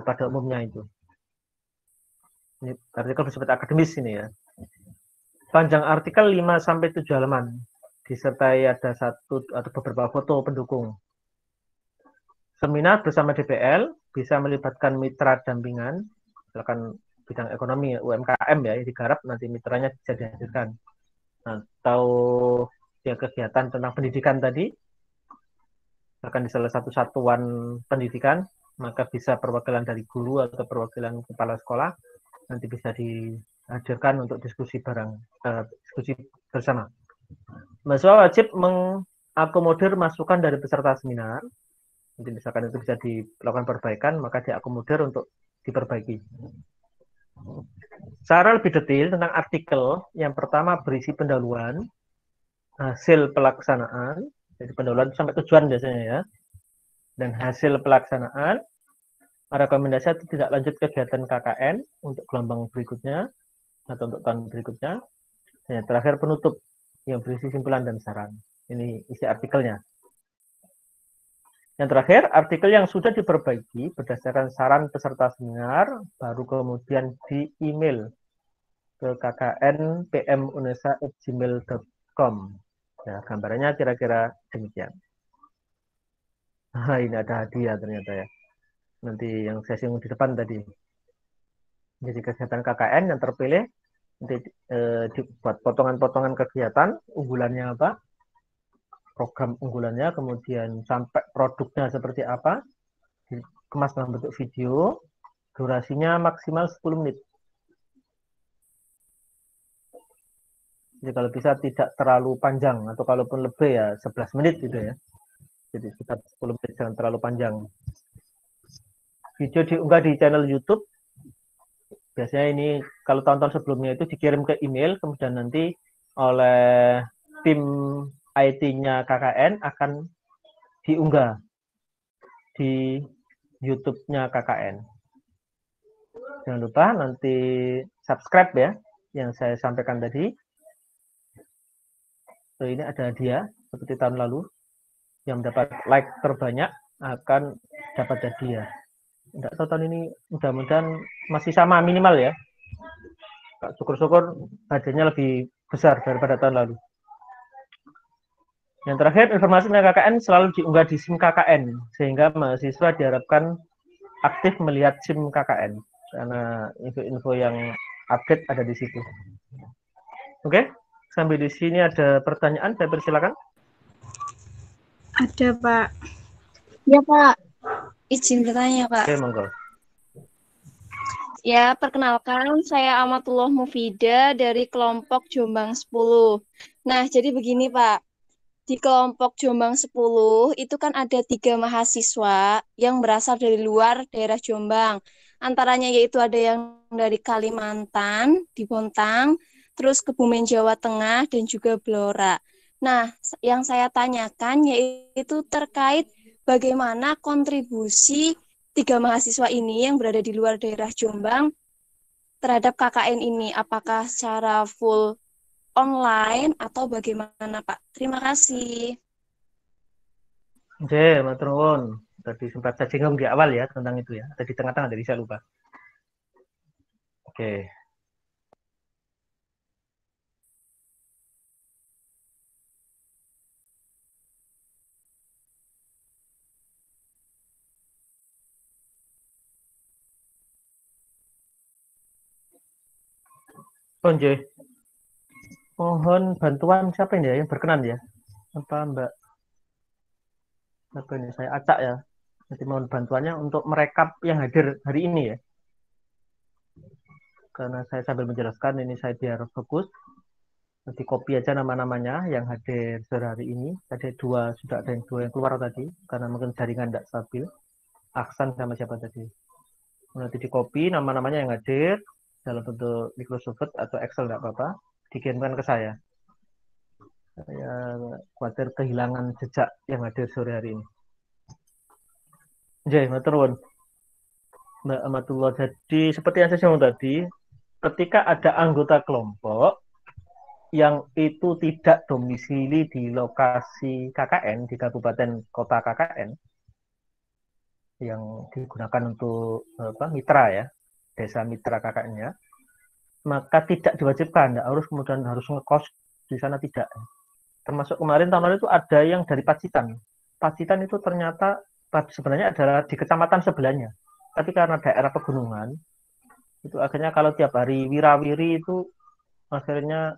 pada umumnya itu. Ini artikel bersifat akademis ini ya. Panjang artikel 5-7 halaman. Disertai ada satu atau beberapa foto pendukung. Seminar bersama DPL bisa melibatkan mitra dampingan, misalkan bidang ekonomi UMKM ya, digarap nanti mitranya bisa dihadirkan. Atau ya kegiatan tentang pendidikan tadi, akan di salah satu satuan pendidikan, maka bisa perwakilan dari guru atau perwakilan kepala sekolah, nanti bisa dihadirkan untuk diskusi diskusi bersama. Mahasiswa wajib mengakomodir masukan dari peserta seminar. Nanti misalkan itu bisa dilakukan perbaikan, maka diakomodir untuk diperbaiki. Secara lebih detail tentang artikel, yang pertama berisi pendahuluan, hasil pelaksanaan, jadi pendahuluan sampai tujuan biasanya ya, dan hasil pelaksanaan, rekomendasi itu tidak lanjut kegiatan KKN untuk gelombang berikutnya, atau untuk tahun berikutnya, dan yang terakhir penutup, yang berisi simpulan dan saran. Ini isi artikelnya. Yang terakhir, artikel yang sudah diperbaiki berdasarkan saran peserta seminar, baru kemudian di email ke kknpmunesa@gmail.com. Nah, gambarannya kira-kira demikian. Ini ada hadiah ternyata ya. Nanti yang saya singgung di depan tadi. Jadi kegiatan KKN yang terpilih, nanti dibuat potongan-potongan kegiatan, unggulannya apa, program unggulannya, kemudian sampai produknya seperti apa, dikemas dalam bentuk video, durasinya maksimal 10 menit. Jadi kalau bisa tidak terlalu panjang, atau kalaupun lebih ya 11 menit gitu ya. Jadi sekitar 10 menit, jangan terlalu panjang. Video diunggah di channel YouTube. Biasanya ini kalau tahun-tahun sebelumnya itu dikirim ke email, kemudian nanti oleh tim IT-nya KKN akan diunggah di YouTube-nya KKN. Jangan lupa nanti subscribe ya, yang saya sampaikan tadi. So, ini ada hadiah seperti tahun lalu, yang mendapat like terbanyak akan dapat hadiah. Tidak tahu tahun ini, mudah-mudahan masih sama minimal ya. Syukur-syukur hadiahnya lebih besar daripada tahun lalu. Yang terakhir, informasi tentang KKN selalu diunggah di SIM KKN, sehingga mahasiswa diharapkan aktif melihat SIM KKN, karena info-info yang update ada di situ. Oke, sampai di sini ada pertanyaan, saya persilakan. Ada, Pak. Ya, Pak. Izin bertanya, Pak. Oke, monggo. Ya, perkenalkan saya Amatullah Mufida dari kelompok Jombang 10. Nah, jadi begini, Pak. Di kelompok Jombang 10 itu kan ada 3 mahasiswa yang berasal dari luar daerah Jombang. Antaranya yaitu ada yang dari Kalimantan, di Bontang, terus Kebumen Jawa Tengah, dan juga Blora. Nah, yang saya tanyakan yaitu terkait bagaimana kontribusi 3 mahasiswa ini yang berada di luar daerah Jombang terhadap KKN ini. Apakah secara full online atau bagaimana, Pak? Terima kasih. Oke, matur nuwun. Tadi sempat saya singgung di awal ya tentang itu ya. Tadi tengah-tengah tadi saya lupa. Oke. Oh, nggih. Mohon bantuan siapa ini ya yang berkenan ya? Apa Mbak? Apa ini saya acak ya. Nanti mohon bantuannya untuk merekap yang hadir hari ini ya. Karena saya sambil menjelaskan ini saya biar fokus. Nanti copy aja nama-namanya yang hadir sore hari ini. Tadi sudah ada yang dua yang keluar tadi karena mungkin jaringan tidak stabil. Aksan sama siapa tadi? Nanti di copy nama-namanya yang hadir dalam bentuk Microsoft Word atau Excel tidak apa-apa, dikirimkan ke saya. Saya khawatir kehilangan jejak yang hadir sore hari ini. Oke, matur nuwun. Mbak Amatullah, jadi seperti yang saya singgung tadi, ketika ada anggota kelompok yang itu tidak domisili di lokasi KKN, di kabupaten kota KKN, yang digunakan untuk mitra ya, desa mitra KKN-nya, maka tidak diwajibkan, tidak harus kemudian harus ngekos di sana, tidak. Termasuk kemarin tahun lalu itu ada yang dari Pacitan. Pacitan itu ternyata sebenarnya adalah di kecamatan sebelahnya, tapi karena daerah pegunungan, itu akhirnya kalau tiap hari wirawiri itu akhirnya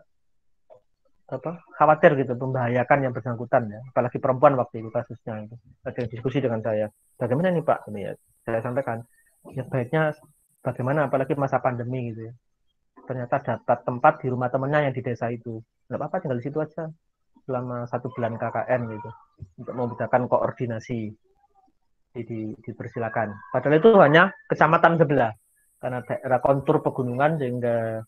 khawatir gitu, membahayakan yang bersangkutan ya, apalagi perempuan waktu itu kasusnya itu. Ada diskusi dengan saya, bagaimana nih Pak? Ini ya, saya sampaikan, ya baiknya bagaimana apalagi masa pandemi gitu ya. Ternyata dapat tempat di rumah temannya yang di desa itu, nggak apa-apa tinggal di situ aja selama 1 bulan KKN gitu, untuk memudahkan koordinasi. Dipersilakan. Padahal itu hanya kecamatan sebelah, karena daerah kontur pegunungan sehingga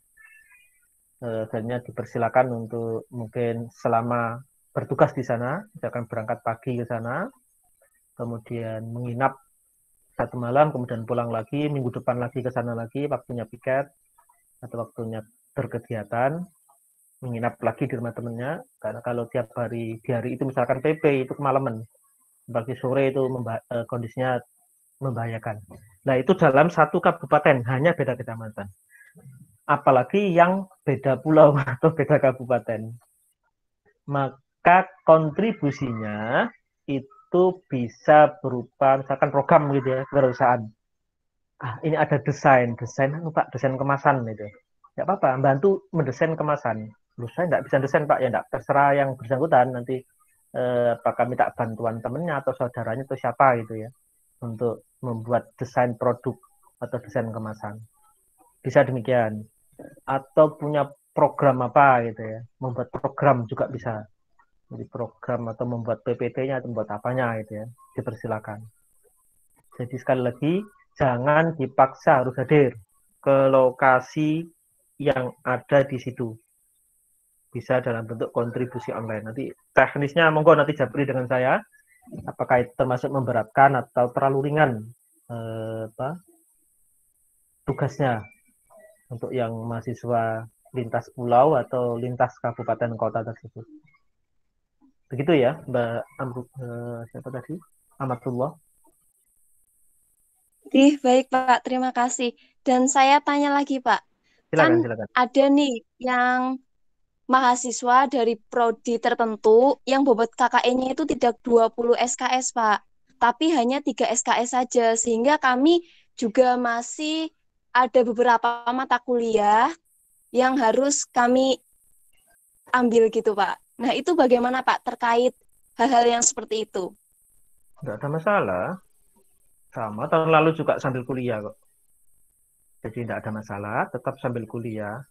akhirnya dipersilakan untuk mungkin selama bertugas di sana, misalkan berangkat pagi ke sana, kemudian menginap 1 malam, kemudian pulang lagi, minggu depan lagi ke sana lagi, waktunya piket atau waktunya berkegiatan, menginap lagi di rumah temannya, karena kalau tiap hari di hari itu misalkan PP itu kemalaman, pagi sore itu kondisinya membahayakan. Nah itu dalam 1 kabupaten, hanya beda kecamatan. Apalagi yang beda pulau atau beda kabupaten. Maka kontribusinya itu bisa berupa misalkan program gitu ya, perusahaan. Ini ada desain Pak, desain kemasan gitu. Nggak apa-apa, bantu mendesain kemasan. Loh, saya nggak bisa desain Pak, ya nggak, terserah yang bersangkutan nanti apakah minta bantuan temennya atau saudaranya atau siapa gitu ya, untuk membuat desain produk atau desain kemasan. Bisa demikian. Atau punya program apa gitu ya. Membuat program juga bisa. Jadi program atau membuat PPT-nya atau membuat apanya gitu ya. Dipersilakan. Jadi sekali lagi, jangan dipaksa harus hadir ke lokasi yang ada di situ. Bisa dalam bentuk kontribusi online. Nanti teknisnya monggo nanti japri dengan saya. Apakah itu termasuk memberatkan atau terlalu ringan tugasnya untuk yang mahasiswa lintas pulau atau lintas kabupaten kota tersebut. Begitu ya, Mbak siapa tadi? Amatullah. Baik Pak, terima kasih. Dan saya tanya lagi Pak, kan Silakan. ada nih yang mahasiswa dari prodi tertentu yang bobot KKN-nya itu tidak 20 SKS Pak, tapi hanya 3 SKS saja, sehingga kami juga masih ada beberapa mata kuliah yang harus kami ambil gitu Pak. Nah itu bagaimana Pak terkait hal-hal yang seperti itu? Nggak ada masalah. Sama, tahun lalu juga sambil kuliah kok. Jadi tidak ada masalah, tetap sambil kuliah.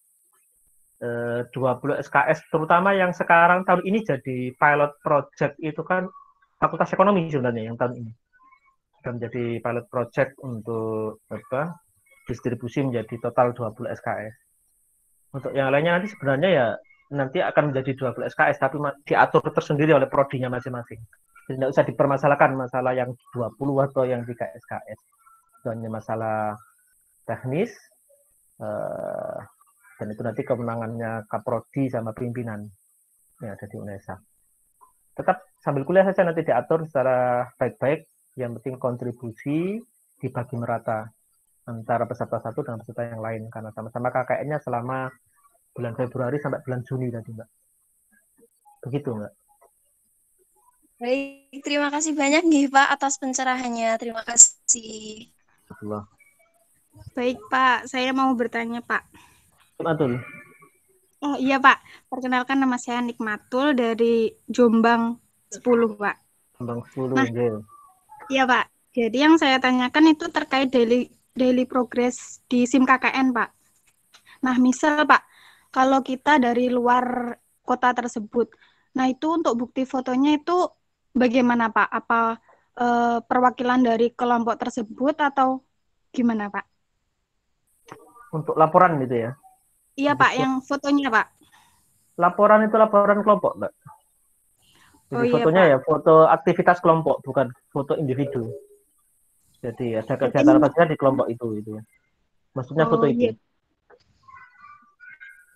20 SKS, terutama yang sekarang tahun ini jadi pilot project itu kan Fakultas Ekonomi sebenarnya yang tahun ini. Sudah menjadi pilot project untuk distribusi menjadi total 20 SKS. Untuk yang lainnya nanti sebenarnya ya nanti akan menjadi 20 SKS, tapi diatur tersendiri oleh prodinya masing-masing. Tidak usah dipermasalahkan masalah yang 20 atau yang 3 SKS. Itu hanya masalah teknis, dan itu nanti kemenangannya Kaprodi sama pimpinan yang ada di UNESA. Tetap sambil kuliah saja nanti diatur secara baik-baik, yang penting kontribusi dibagi merata antara peserta satu dan peserta yang lain, karena sama-sama KKN-nya selama bulan Februari sampai bulan Juni tadi, Mbak. Begitu, Mbak. Baik, terima kasih banyak nih Pak atas pencerahannya. Terima kasih. Betul. Baik Pak, saya mau bertanya Pak. Betul. Oh iya Pak, perkenalkan nama saya Nikmatul dari Jombang 10 Pak. Jombang 10, Nah, iya Pak. Jadi yang saya tanyakan itu terkait daily progress di SIM KKN Pak. Nah, misal Pak, kalau kita dari luar kota tersebut, nah itu untuk bukti fotonya itu bagaimana Pak? Apa perwakilan dari kelompok tersebut atau gimana Pak? Untuk laporan gitu ya? Iya Pak, yang fotonya Pak. Laporan itu laporan kelompok, Mbak. Jadi Oh iya fotonya Pak. ya foto aktivitas kelompok, bukan foto individu. Jadi ada Berarti, kegiatan apa saja di kelompok itu ya. Maksudnya foto oh itu. iya.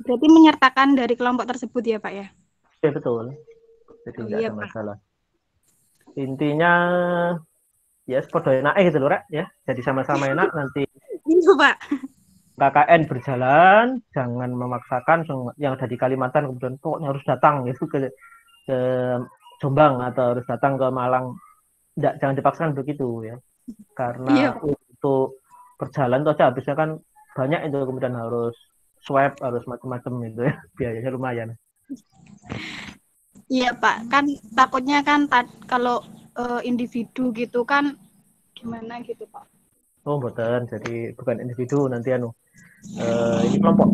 Berarti menyertakan dari kelompok tersebut ya Pak ya? Ya betul. Jadi Oh tidak iya ada Pak. masalah. Intinya ya sepodo enak gitu loh, Rek, ya. Jadi sama-sama enak nanti Iya Pak. KKN berjalan, jangan memaksakan yang ada di Kalimantan kemudian pokoknya harus datang gitu ke Jombang atau harus datang ke Malang. Tidak, jangan dipaksakan begitu ya. Iya Karena Pak. untuk berjalan itu aja habisnya kan banyak itu, kemudian harus swab, harus macam-macam itu ya. Biayanya lumayan. Iya Pak. Kan takutnya kan kalau individu gitu kan gimana gitu Pak? Oh, betul. Jadi bukan individu nanti ini kelompok.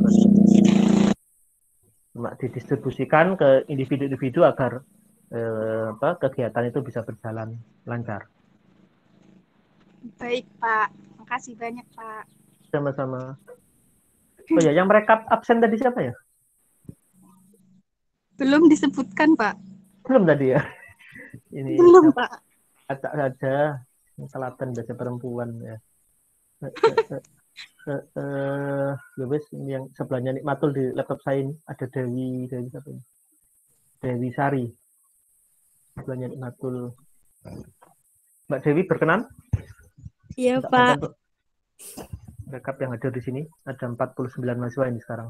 Cuma didistribusikan ke individu-individu agar kegiatan itu bisa berjalan lancar. Baik Pak. Makasih banyak Pak. Sama-sama. Oh ya, yang merekap absen tadi siapa ya? Belum disebutkan Pak. Belum tadi ya. Ini Belum Pak. acak saja. Telaten biasa perempuan ya. Ya wes, yang sebelahnya Nikmatul di laptop saya ini ada Dewi siapa ini? Dewi Sari. Sebelahnya Nikmatul. Mbak Dewi berkenan? Iya, Minta Pak. bantuan, rekap yang hadir di sini ada 49 mahasiswa ini sekarang.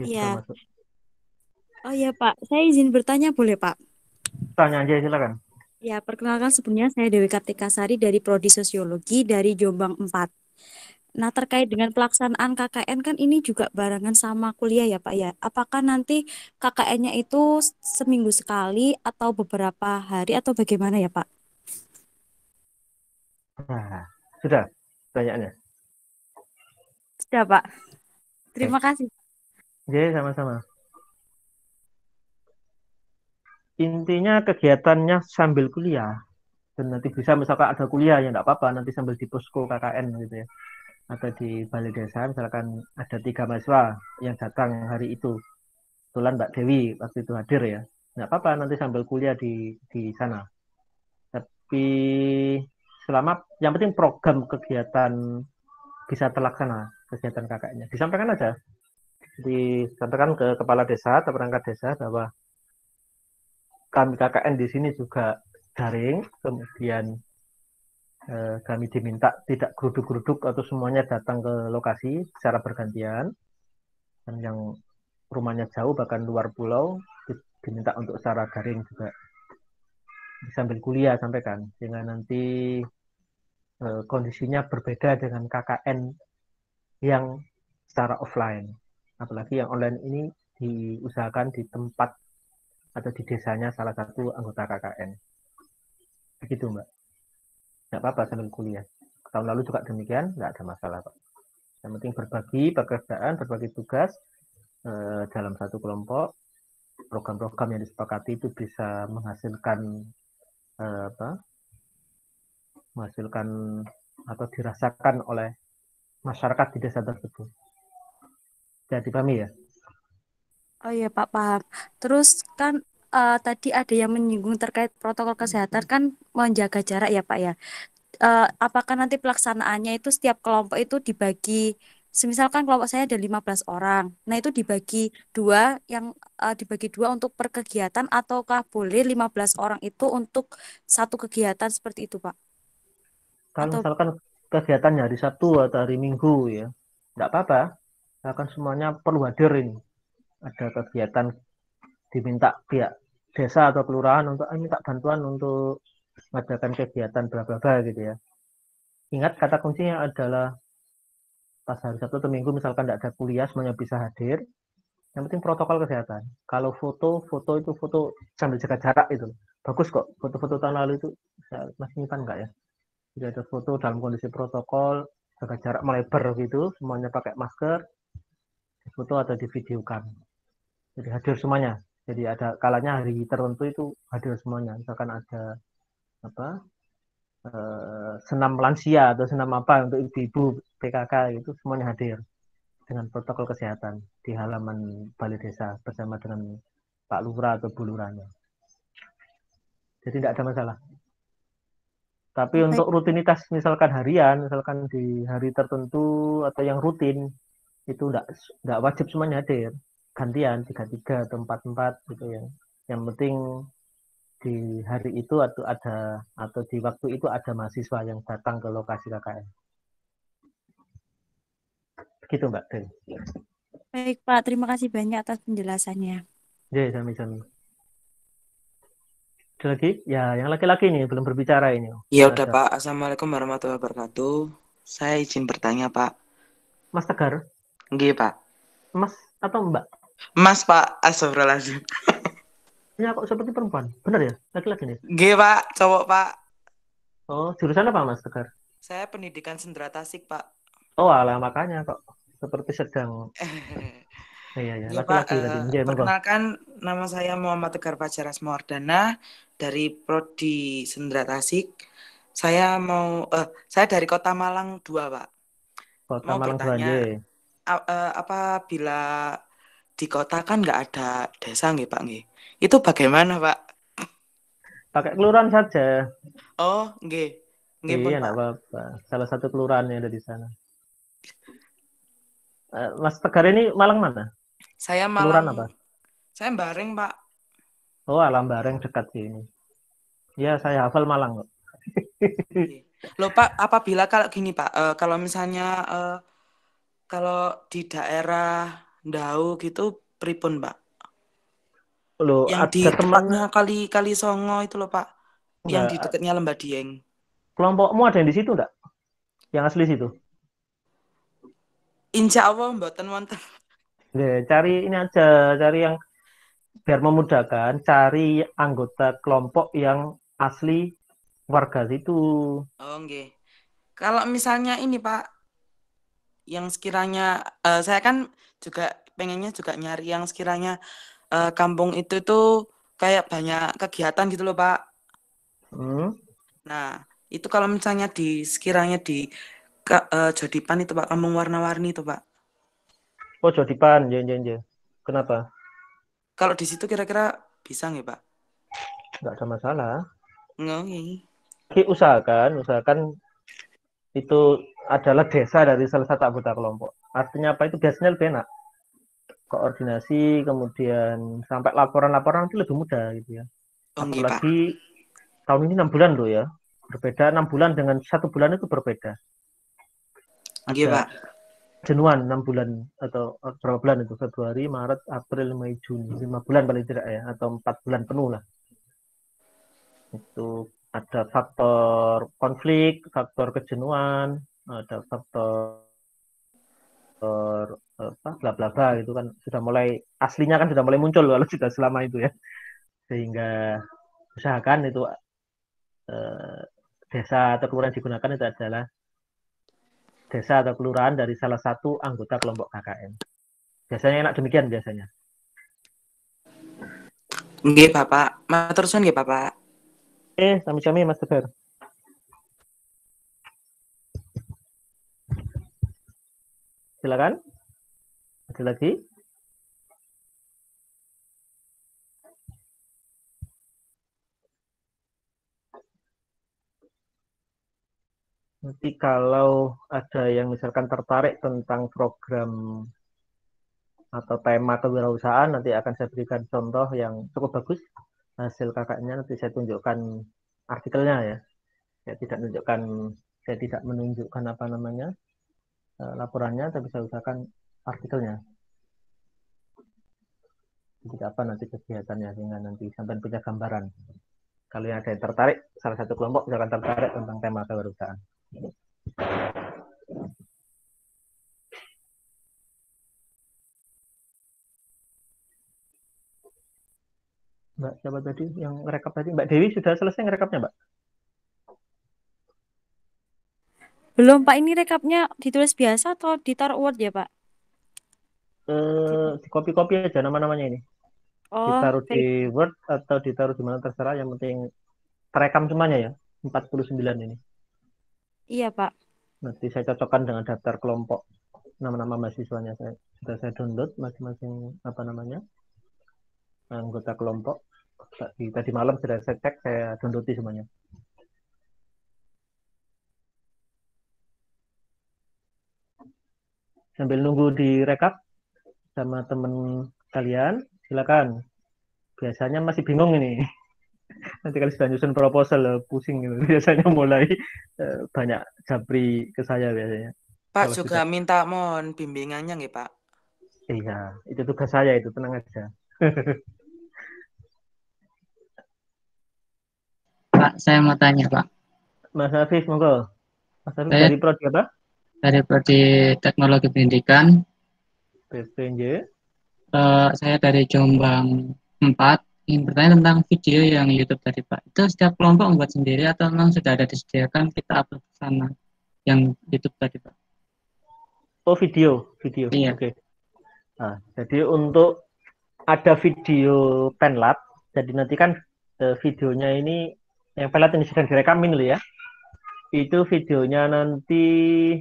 Iya. Masuk. Oh iya, Pak. Saya izin bertanya boleh, Pak? Tanya aja silakan. Ya, perkenalkan sebelumnya saya Dewi Kartika Sari dari Prodi Sosiologi dari Jombang 4. Nah, terkait dengan pelaksanaan KKN kan ini juga barengan sama kuliah ya, Pak ya. Apakah nanti KKN-nya itu seminggu sekali atau beberapa hari atau bagaimana ya, Pak? Nah, sudah pertanyaannya. Sudah, Pak. Terima kasih. Jadi sama-sama. Intinya kegiatannya sambil kuliah. Dan nanti bisa misalkan ada kuliah ya enggak apa-apa, nanti sambil di posko KKN gitu ya. Atau di balai desa misalkan ada 3 mahasiswa yang datang hari itu. Kebetulan Mbak Dewi waktu itu hadir ya. Enggak apa-apa nanti sambil kuliah di sana. Tapi selama yang penting program kegiatan bisa terlaksana, kegiatan KKN-nya. Disampaikan aja. Disampaikan ke kepala desa atau perangkat desa bahwa kami KKN di sini juga daring, kemudian kami diminta tidak geruduk-geruduk atau semuanya datang ke lokasi secara bergantian, dan yang rumahnya jauh bahkan luar pulau diminta untuk secara daring juga sambil kuliah sampaikan, sehingga nanti kondisinya berbeda dengan KKN yang secara offline, apalagi yang online ini diusahakan di tempat atau di desanya salah satu anggota KKN. Begitu Mbak. Nggak apa-apa sambil kuliah. Tahun lalu juga demikian, nggak ada masalah Pak. Yang penting berbagi pekerjaan, berbagi tugas dalam satu kelompok. Program-program yang disepakati itu bisa menghasilkan menghasilkan atau dirasakan oleh masyarakat di desa tersebut. Jadi pahami ya? Oh iya Pak, paham. Terus kan tadi ada yang menyinggung terkait protokol kesehatan kan menjaga jarak ya Pak ya. Apakah nanti pelaksanaannya itu setiap kelompok itu dibagi, misalkan kelompok saya ada 15 orang, nah itu dibagi dua untuk per kegiatan ataukah boleh 15 orang itu untuk satu kegiatan seperti itu Pak? Kalau Atau misalkan kegiatannya hari Sabtu atau hari Minggu ya, nggak apa-apa. Akan semuanya perlu hadir ini. Ada kegiatan diminta pihak desa atau kelurahan untuk minta bantuan untuk mengadakan kegiatan bla bla bla gitu ya. Ingat kata kuncinya adalah pas hari Sabtu atau Minggu misalkan tidak ada kuliah semuanya bisa hadir. Yang penting protokol kesehatan. Kalau foto itu foto sambil jaga jarak itu. Bagus kok. Foto-foto tahun lalu itu masih nyimpan enggak ya? Jadi ada foto dalam kondisi protokol, jaga jarak melebar gitu, semuanya pakai masker, di foto atau di videokan. Jadi hadir semuanya. Jadi ada kalanya hari tertentu itu hadir semuanya. Misalkan ada senam lansia atau senam apa untuk ibu-ibu PKK itu semuanya hadir dengan protokol kesehatan di halaman balai desa bersama dengan Pak Lurah atau Bu Lurahnya. Jadi tidak ada masalah. Tapi baik, untuk rutinitas misalkan harian, misalkan di hari tertentu atau yang rutin itu tidak wajib semuanya hadir. Gantian 3-3 atau 4-4 gitu ya. Yang penting di hari itu atau di waktu itu ada mahasiswa yang datang ke lokasi KKN. Begitu Mbak Del. baik Pak, terima kasih banyak atas penjelasannya. Ya, sami-sami. Ada lagi? Ya, yang laki-laki ini belum berbicara ini. Ya udah Pak. Assalamualaikum warahmatullahi wabarakatuh. Saya izin bertanya Pak. Mas Tegar? Nggih Pak. Mas atau Mbak? Mas Pak. Astagfirullahaladzim. Ya kok seperti perempuan. Benar ya? Laki-laki nih? Nggih Pak. Cowok Pak. Oh, jurusan apa Mas Tegar? Saya pendidikan sendera Tasik Pak. Oh, alah makanya kok seperti sedang. Iya, Ya Pak. laki-laki tadi. Ya, Perkenalkan, nama saya Muhammad Tegar Fajar Asmawardana dari Prodi Sendera Tasik. Saya dari Kota Malang 2 Pak. Kota Mau Malang bertanya, apabila di kota kan nggak ada desa nggih Pak nggih. Itu bagaimana Pak? Pakai kelurahan saja. Oh, nggih. Nggih pun Iya, Pak. enggak apa-apa. Salah satu kelurahan yang ada di sana. Mas Tegar ini Malang mana? Saya Kelurahan Malang. apa? Saya Bareng, Pak. Oh, Alam Bareng dekat sini. Ya, saya hafal Malang kok. Loh Pak, apabila kalau gini Pak, kalau misalnya kalau di daerah Ndau gitu pripun Pak? Loh, Yang di ada tempatnya Kali Songo itu loh Pak. Yang enggak, di dekatnya Lembah Dieng. kelompokmu ada yang di situ enggak? Yang asli situ? Insya Allah mboten wonten. Ya, cari ini aja, cari yang biar memudahkan, cari anggota kelompok yang asli warga situ. Oh nggih. Kalau misalnya ini Pak, yang sekiranya saya kan juga pengennya juga nyari yang sekiranya kampung itu tuh kayak banyak kegiatan gitu loh, Pak. Hmm. Nah, itu kalau misalnya sekiranya di Jodipan itu, Pak, kampung warna-warni itu, Pak. Oh, Jodipan, ya. Kenapa? Kalau di situ kira-kira bisa nggak, Pak? Nggak ada masalah. Nggak. Jadi usahakan itu adalah desa dari salah satu anggota kelompok. Artinya apa itu biasanya lebih enak. Koordinasi, kemudian sampai laporan-laporan itu lebih mudah gitu ya. Oh, nggih, Pak. Apalagi tahun ini 6 bulan loh ya. Berbeda 6 bulan dengan 1 bulan itu berbeda. Nggih, Ada Pak. jenuhan 6 bulan atau berapa bulan itu? Februari, Maret, April, Mei, Juni. 5 bulan paling tidak ya, atau 4 bulan penuh lah. Itu ada faktor konflik, faktor kejenuhan, ada faktor bla bla bla gitu kan sudah mulai aslinya kan sudah mulai muncul kalau sudah selama itu ya, sehingga usahakan itu desa atau kelurahan digunakan itu adalah desa atau kelurahan dari salah satu anggota kelompok KKN. Biasanya enak demikian biasanya. Nggih, Bapak. Matur suwun nggih, Bapak. Sami-sami Mas Tegar. Silakan. Ada lagi? Nanti kalau ada yang misalkan tertarik tentang program atau tema kewirausahaan, nanti akan saya berikan contoh yang cukup bagus. Hasil KKN-nya nanti saya tunjukkan artikelnya ya. Saya tidak menunjukkan apa namanya laporannya, tapi saya usahakan artikelnya. Jadi apa nanti kegiatannya sehingga nanti sampai punya gambaran. Kalau yang ada yang tertarik, salah satu kelompok misalkan tertarik tentang tema kewirausahaan. Mbak, siapa tadi yang ngerekap tadi? Mbak Dewi sudah selesai ngerekapnya, Mbak? Belum, Pak. Ini rekapnya ditulis biasa atau ditaruh Word ya, Pak? Di copy-copy aja nama-namanya ini. Oh, Ditaruh di Word atau ditaruh di mana terserah, yang penting terekam semuanya ya. 49 ini. iya, Pak. Nanti saya cocokkan dengan daftar kelompok nama-nama mahasiswanya. Sudah saya download masing-masing apa namanya anggota kelompok. Tadi malam sudah saya cek, saya download semuanya. Sambil nunggu direkap sama teman kalian, silakan. Biasanya masih bingung ini. Nanti kalau sudah nyusun proposal pusing gitu. Biasanya mulai banyak japri ke saya biasanya. Pak Kalau juga sudah, minta mohon bimbingannya nggih, Pak. iya, itu tugas saya itu, tenang aja. Pak, saya mau tanya, Pak. Mas Hafiz, monggo. Mas Hafiz Saya dari prodi apa? dari Prodi Teknologi Pendidikan. PPNJ. Saya dari Jombang 4. Ingin bertanya tentang video yang YouTube tadi, Pak. Itu setiap kelompok membuat sendiri atau memang sudah ada disediakan kita upload ke sana yang YouTube tadi, Pak? Oh, video. Iya. Oke. Nah, jadi untuk ada video penlat, jadi nanti kan videonya ini yang penlat ini sedang direkamin loh ya. Itu videonya nanti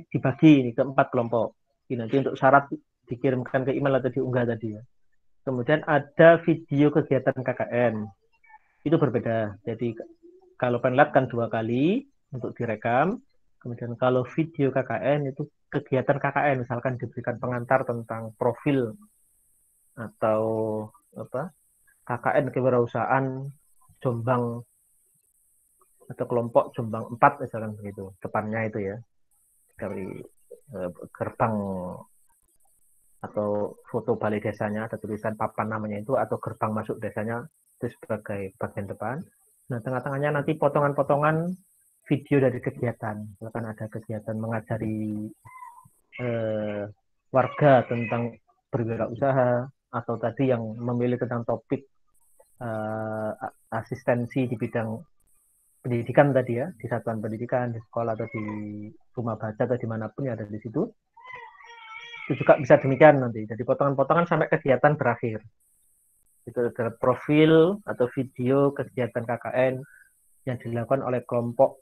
dibagi ke 4 kelompok. Ini nanti untuk syarat dikirimkan ke email atau diunggah tadi ya. Kemudian ada video kegiatan KKN. Itu berbeda. Jadi kalau penlat kan 2 kali untuk direkam. Kemudian kalau video KKN itu kegiatan KKN, misalkan diberikan pengantar tentang profil atau apa KKN kewirausahaan Jombang atau kelompok Jombang 4 misalkan begitu. Depannya itu ya. Dari gerbang atau foto balai desanya ada tulisan papan namanya itu, atau gerbang masuk desanya itu sebagai bagian depan. Nah, tengah-tengahnya nanti potongan-potongan video dari kegiatan. Misalkan ada kegiatan mengajari warga tentang berwirausaha, atau tadi yang memilih tentang topik asistensi di bidang pendidikan tadi ya, di satuan pendidikan, di sekolah atau di rumah baca atau dimanapun yang ada di situ. itu juga bisa demikian nanti. Jadi potongan-potongan sampai kegiatan berakhir. Itu adalah profil atau video kegiatan KKN yang dilakukan oleh kelompok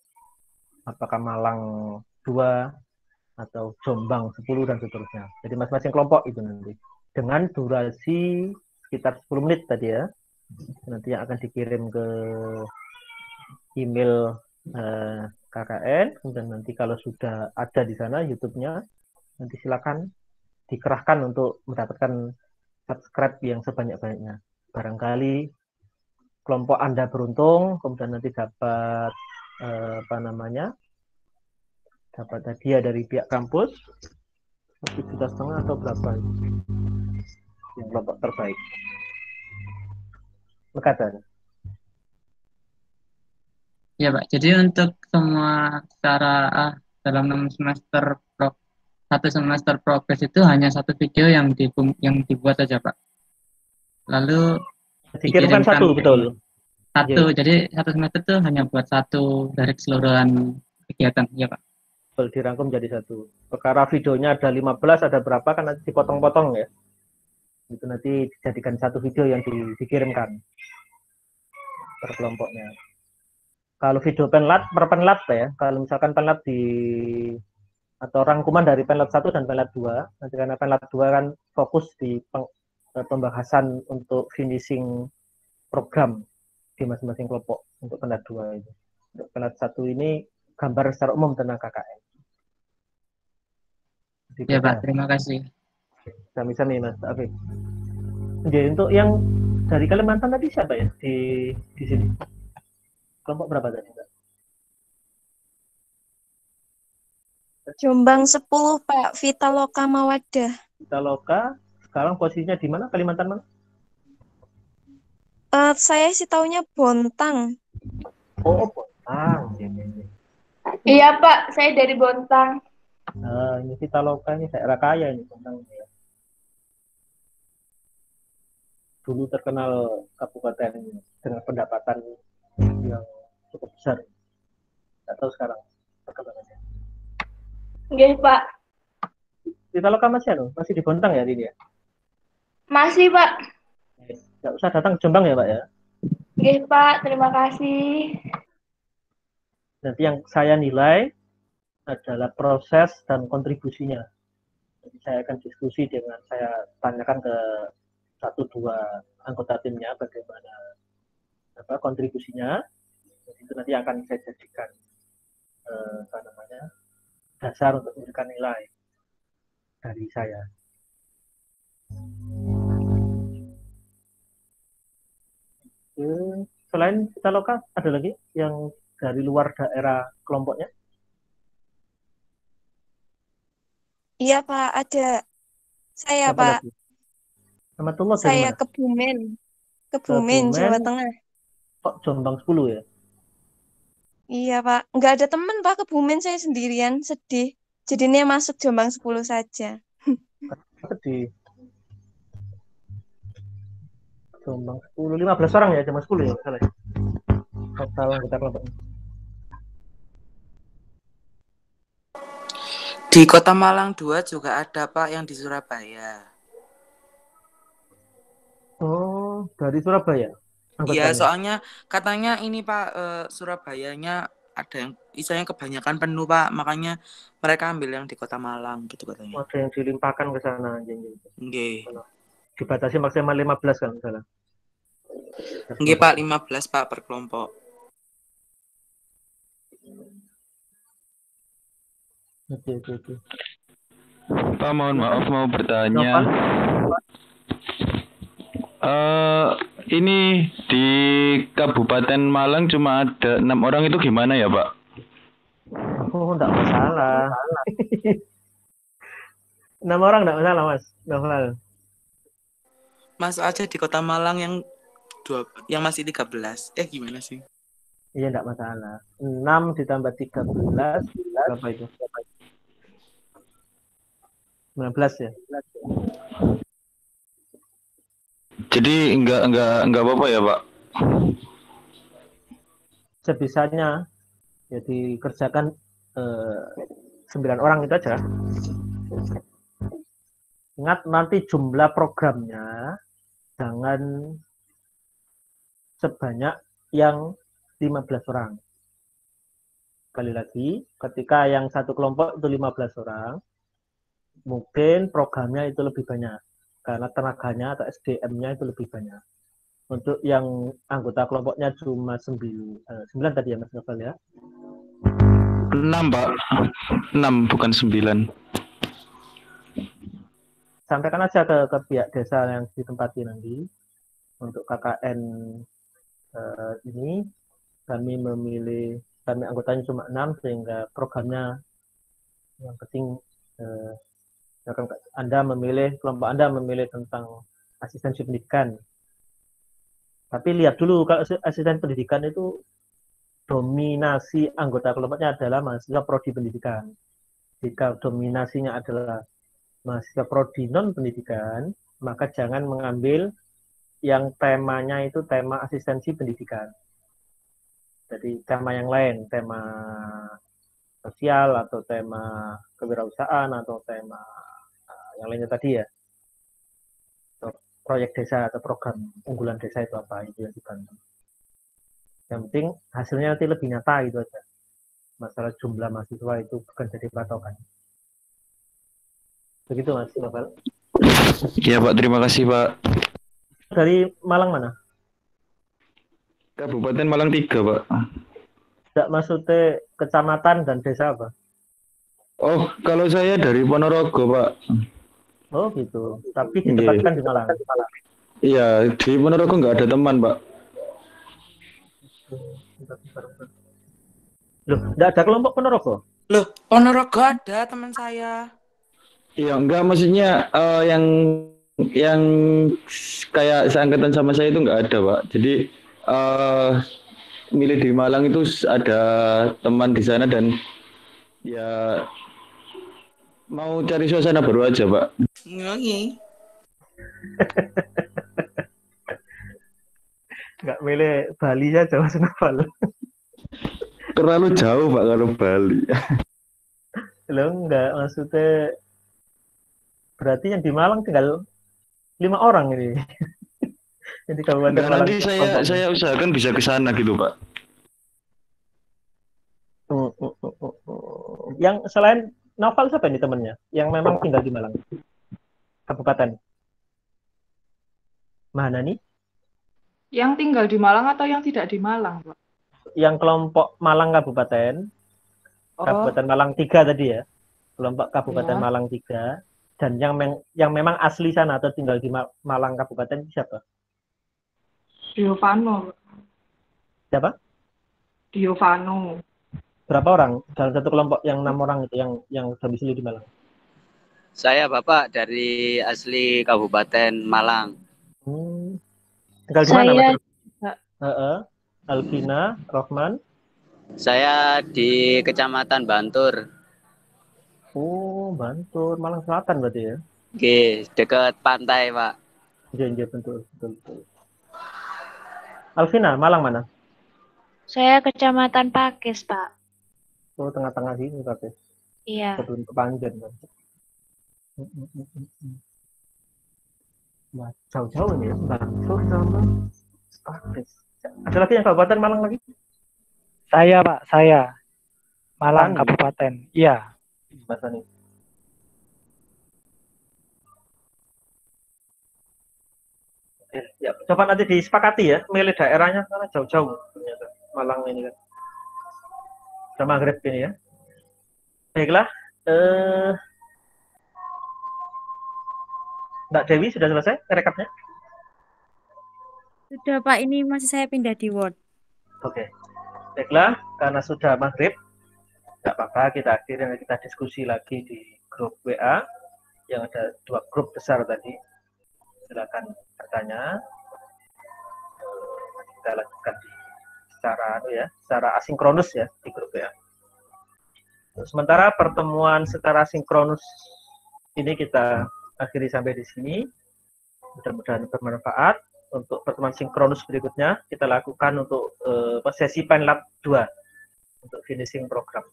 apakah Malang 2 atau Jombang 10 dan seterusnya. Jadi masing-masing kelompok itu nanti dengan durasi sekitar 10 menit tadi ya. Nanti yang akan dikirim ke email KKN, kemudian nanti kalau sudah ada di sana YouTube-nya, nanti silakan dikerahkan untuk mendapatkan subscribe yang sebanyak-banyaknya. Barangkali kelompok Anda beruntung, kemudian nanti dapat dapat hadiah dari pihak kampus 1,5 juta atau berapa yang kelompok terbaik. Mekaten. Ya Pak, jadi untuk semua secara dalam 6 semester satu semester progres itu hanya satu video yang dibuat saja Pak. Lalu dikirimkan satu, betul. Satu, jadi satu semester itu hanya buat satu dari keseluruhan kegiatan, ya Pak. Betul, dirangkum jadi satu. Perkara videonya ada 15, ada berapa kan nanti dipotong-potong ya. Itu nanti dijadikan satu video yang dikirimkan per kelompoknya. Kalau video penlat per penlat ya, kalau misalkan penlat atau rangkuman dari penlat 1 dan penlat 2, nanti karena penlat 2 kan fokus di pembahasan untuk finishing program di masing-masing kelompok untuk penlat 2 itu. Untuk penlat 1 ini gambar secara umum tentang KKN. Ya Pak, terima kasih. Sami-sami Mas Afif. Jadi untuk yang dari Kalimantan tadi siapa ya di sini? Kelompok berapa tadi, Mbak? Jombang 10, Pak. Vitaloka Mawadah. Vitaloka, sekarang posisinya di mana? Kalimantan mana? Saya sih taunya Bontang. Oh, Bontang. Iya, Pak. Saya dari Bontang. Nah, ini Vitaloka, ini daerah kaya ini Bontang. Ya. Dulu terkenal kabupaten dengan pendapatan yang cukup besar. Tidak tahu sekarang perkembangannya. Nggih, Pak. Vitaloka masih di Bontang ya ini ya? Masih, Pak. Nggak usah datang ke Jombang ya, Pak ya? Nggih, Pak. Terima kasih. Nanti yang saya nilai adalah proses dan kontribusinya. Jadi saya akan diskusi dengan saya tanyakan ke 1-2 anggota timnya bagaimana kontribusinya. Jadi itu nanti akan saya jadikan dasar untuk memberikan nilai dari saya. Selain Vitaloka, ada lagi yang dari luar daerah kelompoknya? Iya, Pak, ada. Saya, Siapa Pak. lagi? Amatullah dari Saya mana? Kebumen, Jawa Tengah. Kok Jombang 10 ya? Iya, Pak. Nggak ada teman, Pak. Kebumen saya sendirian. Sedih. Jadinya masuk Jombang 10 saja. Sedih. Jombang 10, 15 orang ya, Jombang 10 ya, salah ya? Total kita kelompok. Di Kota Malang 2 juga ada Pak yang di Surabaya. Oh, dari Surabaya? Iya, soalnya katanya ini Pak, Surabayanya ada yang istilahnya kebanyakan penuh Pak, makanya mereka ambil yang di Kota Malang gitu katanya. Ada yang dilimpahkan ke sana. Nggih. Dibatasi maksimal 15 kan misalnya. Nggih Pak, 15 Pak per kelompok. Oke. Pak, mohon maaf mau bertanya. Ini di Kabupaten Malang cuma ada 6 orang, itu gimana ya Pak? Oh, enggak masalah. 6 orang enggak masalah Mas. Masuk aja di Kota Malang yang masih 13. Gimana sih? Iya enggak masalah. 6 ditambah 13 berapa itu? 19 ya. Jadi enggak apa-apa ya Pak? Sebisanya ya dikerjakan 9 orang itu aja. Ingat nanti jumlah programnya jangan sebanyak yang 15 orang. Sekali lagi, ketika yang satu kelompok itu 15 orang, mungkin programnya itu lebih banyak. Karena tenaganya atau SDM-nya itu lebih banyak. Untuk yang anggota kelompoknya cuma 9 tadi ya Mas Novel ya? 6 Pak. 6 bukan 9. Sampaikan aja ke pihak desa yang ditempati nanti. Untuk KKN ini kami anggotanya cuma 6 sehingga programnya yang penting kelompok Anda memilih tentang asistensi pendidikan. Tapi lihat dulu kalau asisten pendidikan itu dominasi anggota kelompoknya adalah mahasiswa prodi pendidikan. Jika dominasinya adalah mahasiswa prodi non pendidikan, maka jangan mengambil yang temanya itu tema asistensi pendidikan. Jadi tema yang lain, tema sosial atau tema kewirausahaan atau tema yang lainnya tadi ya. Proyek desa atau program unggulan desa itu apa, itu yang dibantu. Yang penting hasilnya nanti lebih nyata itu aja. Masalah jumlah mahasiswa itu bukan jadi patokan. Begitu Mas Novel. Iya Pak, terima kasih Pak. Dari Malang mana? Kabupaten Malang 3 Pak. Tidak maksudnya kecamatan dan desa apa? Oh, kalau saya dari Ponorogo Pak. Oh gitu, tapi ditempatkan di Malang. Iya, di Ponorogo nggak ada teman Pak. Loh, nggak ada kelompok Ponorogo? Loh, Ponorogo ada teman saya. Iya, enggak maksudnya yang kayak seangkatan sama saya itu nggak ada Pak. Jadi milih di Malang itu ada teman di sana dan ya mau cari suasana baru aja Pak. Oke. Nggak milih Bali saja Mas Novel. Terlalu jauh Pak kalau Bali. Loh, nggak maksudnya berarti yang di Malang tinggal 5 orang ini. Jadi Kabupaten Enggak, Malang. nanti saya usahakan bisa ke sana gitu Pak. Yang selain Novel siapa ini temannya? Yang memang tinggal di Malang. Kabupaten. Mana nih? Yang tinggal di Malang atau yang tidak di Malang, Pak? Yang kelompok Malang Kabupaten. Kabupaten Malang 3 tadi ya. Kelompok Kabupaten Malang 3. Dan yang memang asli sana atau tinggal di Malang Kabupaten siapa? Giovano. Siapa? Giovano. Berapa orang dalam satu kelompok yang 6 orang itu yang domisili di Malang? Saya Bapak dari asli Kabupaten Malang. Tinggal di mana Mas? Alvina, Rohman. Saya di Kecamatan Bantur. Oh, Bantur, Malang Selatan berarti ya? Oke, dekat pantai Pak. Iya, betul. Alvina, Malang mana? Saya Kecamatan Pakis, Pak. Oh, tengah-tengah sini Pakis. Iya. Sebelum ke Panjen kan. Nah, jauh-jauh ini ya, Bantur sama Pakis. Ada lagi yang Kabupaten Malang lagi? Saya Pak, saya Malang Kabupaten. Iya. Mas Ani. Ya, coba nanti disepakati ya, milih daerahnya karena jauh-jauh ternyata Malang ini kan. Sama Maghrib ini ya. Baiklah, Mbak Dewi sudah selesai rekapnya? Sudah Pak, ini masih saya pindah di Word. Oke. Baiklah, karena sudah Maghrib, nggak apa-apa, kita akhiri dan kita diskusi lagi di grup WA yang ada 2 grup besar tadi. Silakan bertanya. Kita lakukan secara asinkronus ya di grup WA. Sementara pertemuan secara sinkronus ini kita akhiri sampai di sini. Mudah-mudahan bermanfaat. Untuk pertemuan sinkronus berikutnya kita lakukan untuk sesi Penlab 2 untuk finishing program.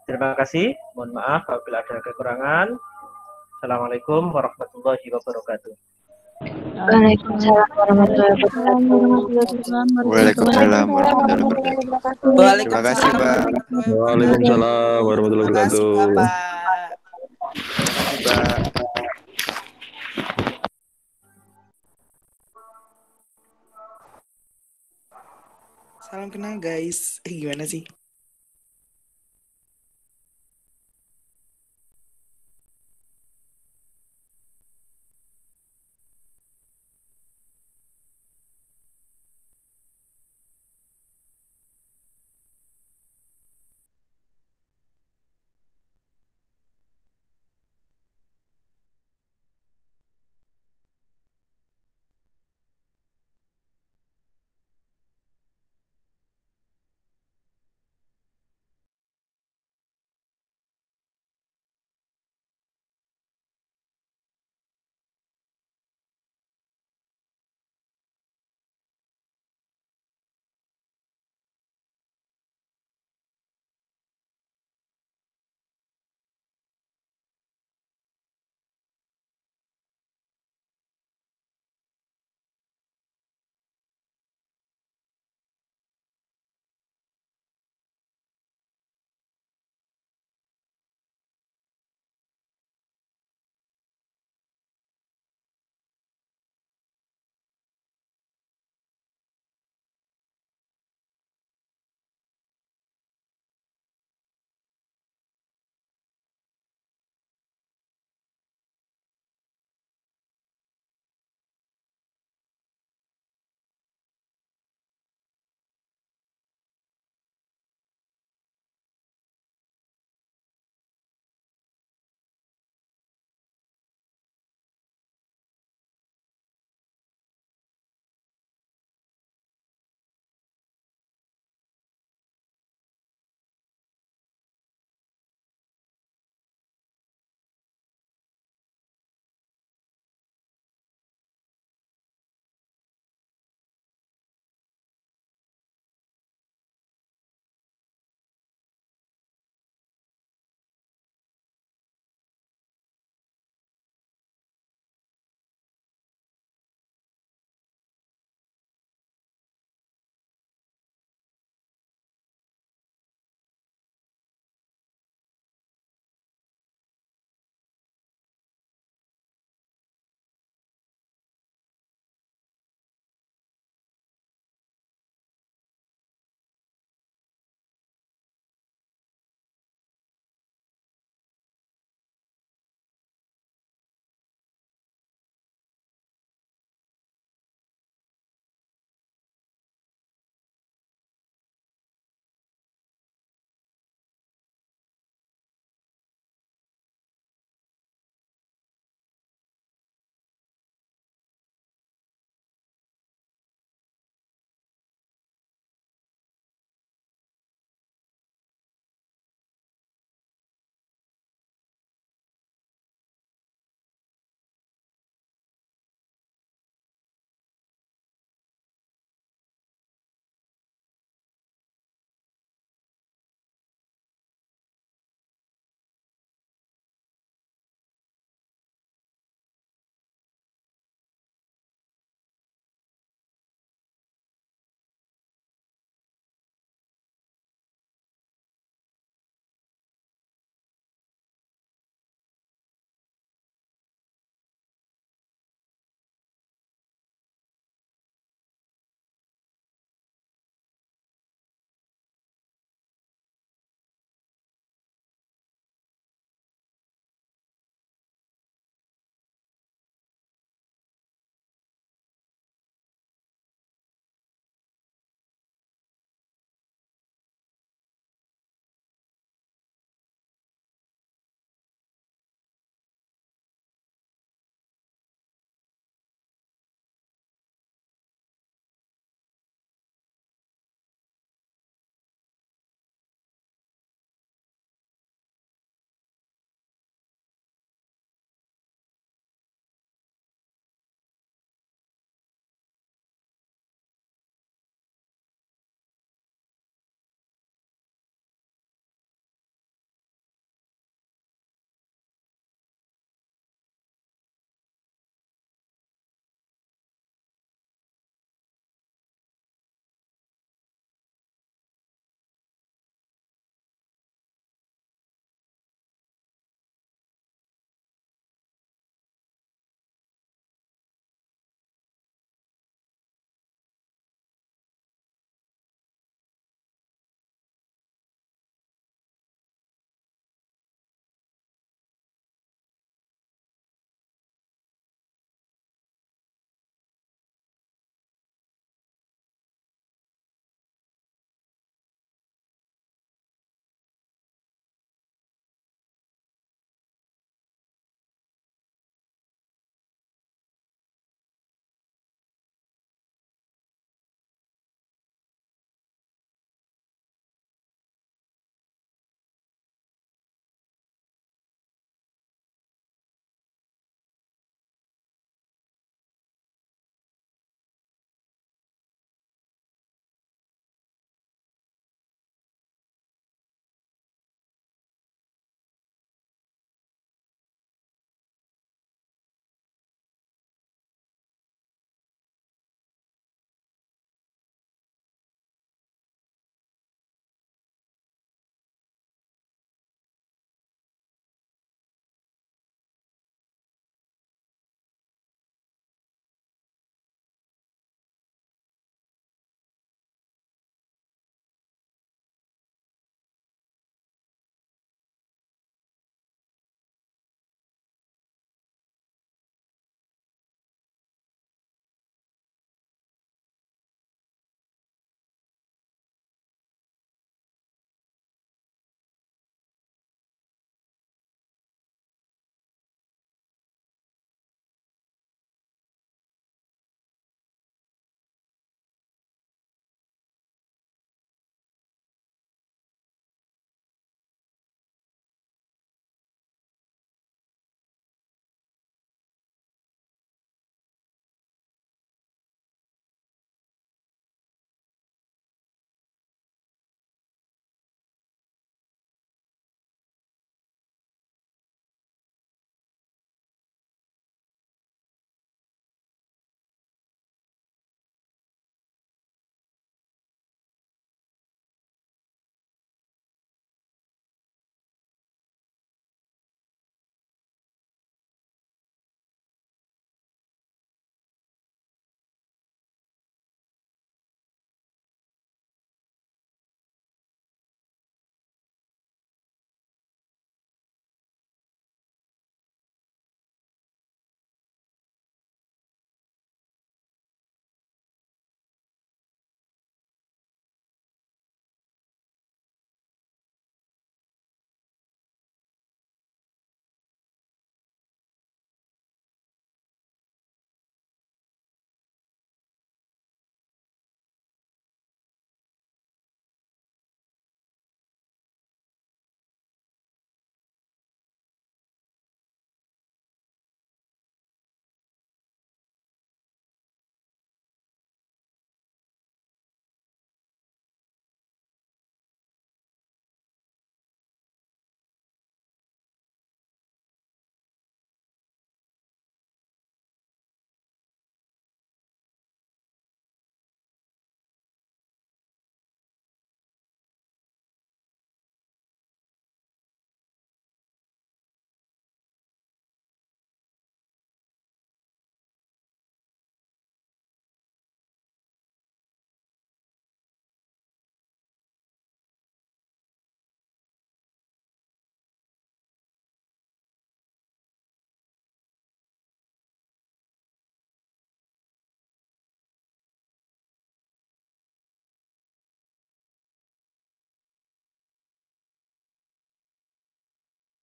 Terima kasih. Mohon maaf apabila ada kekurangan. Assalamualaikum warahmatullahi wabarakatuh. Waalaikumsalam warahmatullahi wabarakatuh. Waalaikumsalam warahmatullahi wabarakatuh. Terima kasih, Pak. Waalaikumsalam warahmatullahi wabarakatuh. Pak. Salam kenal guys. Gimana sih?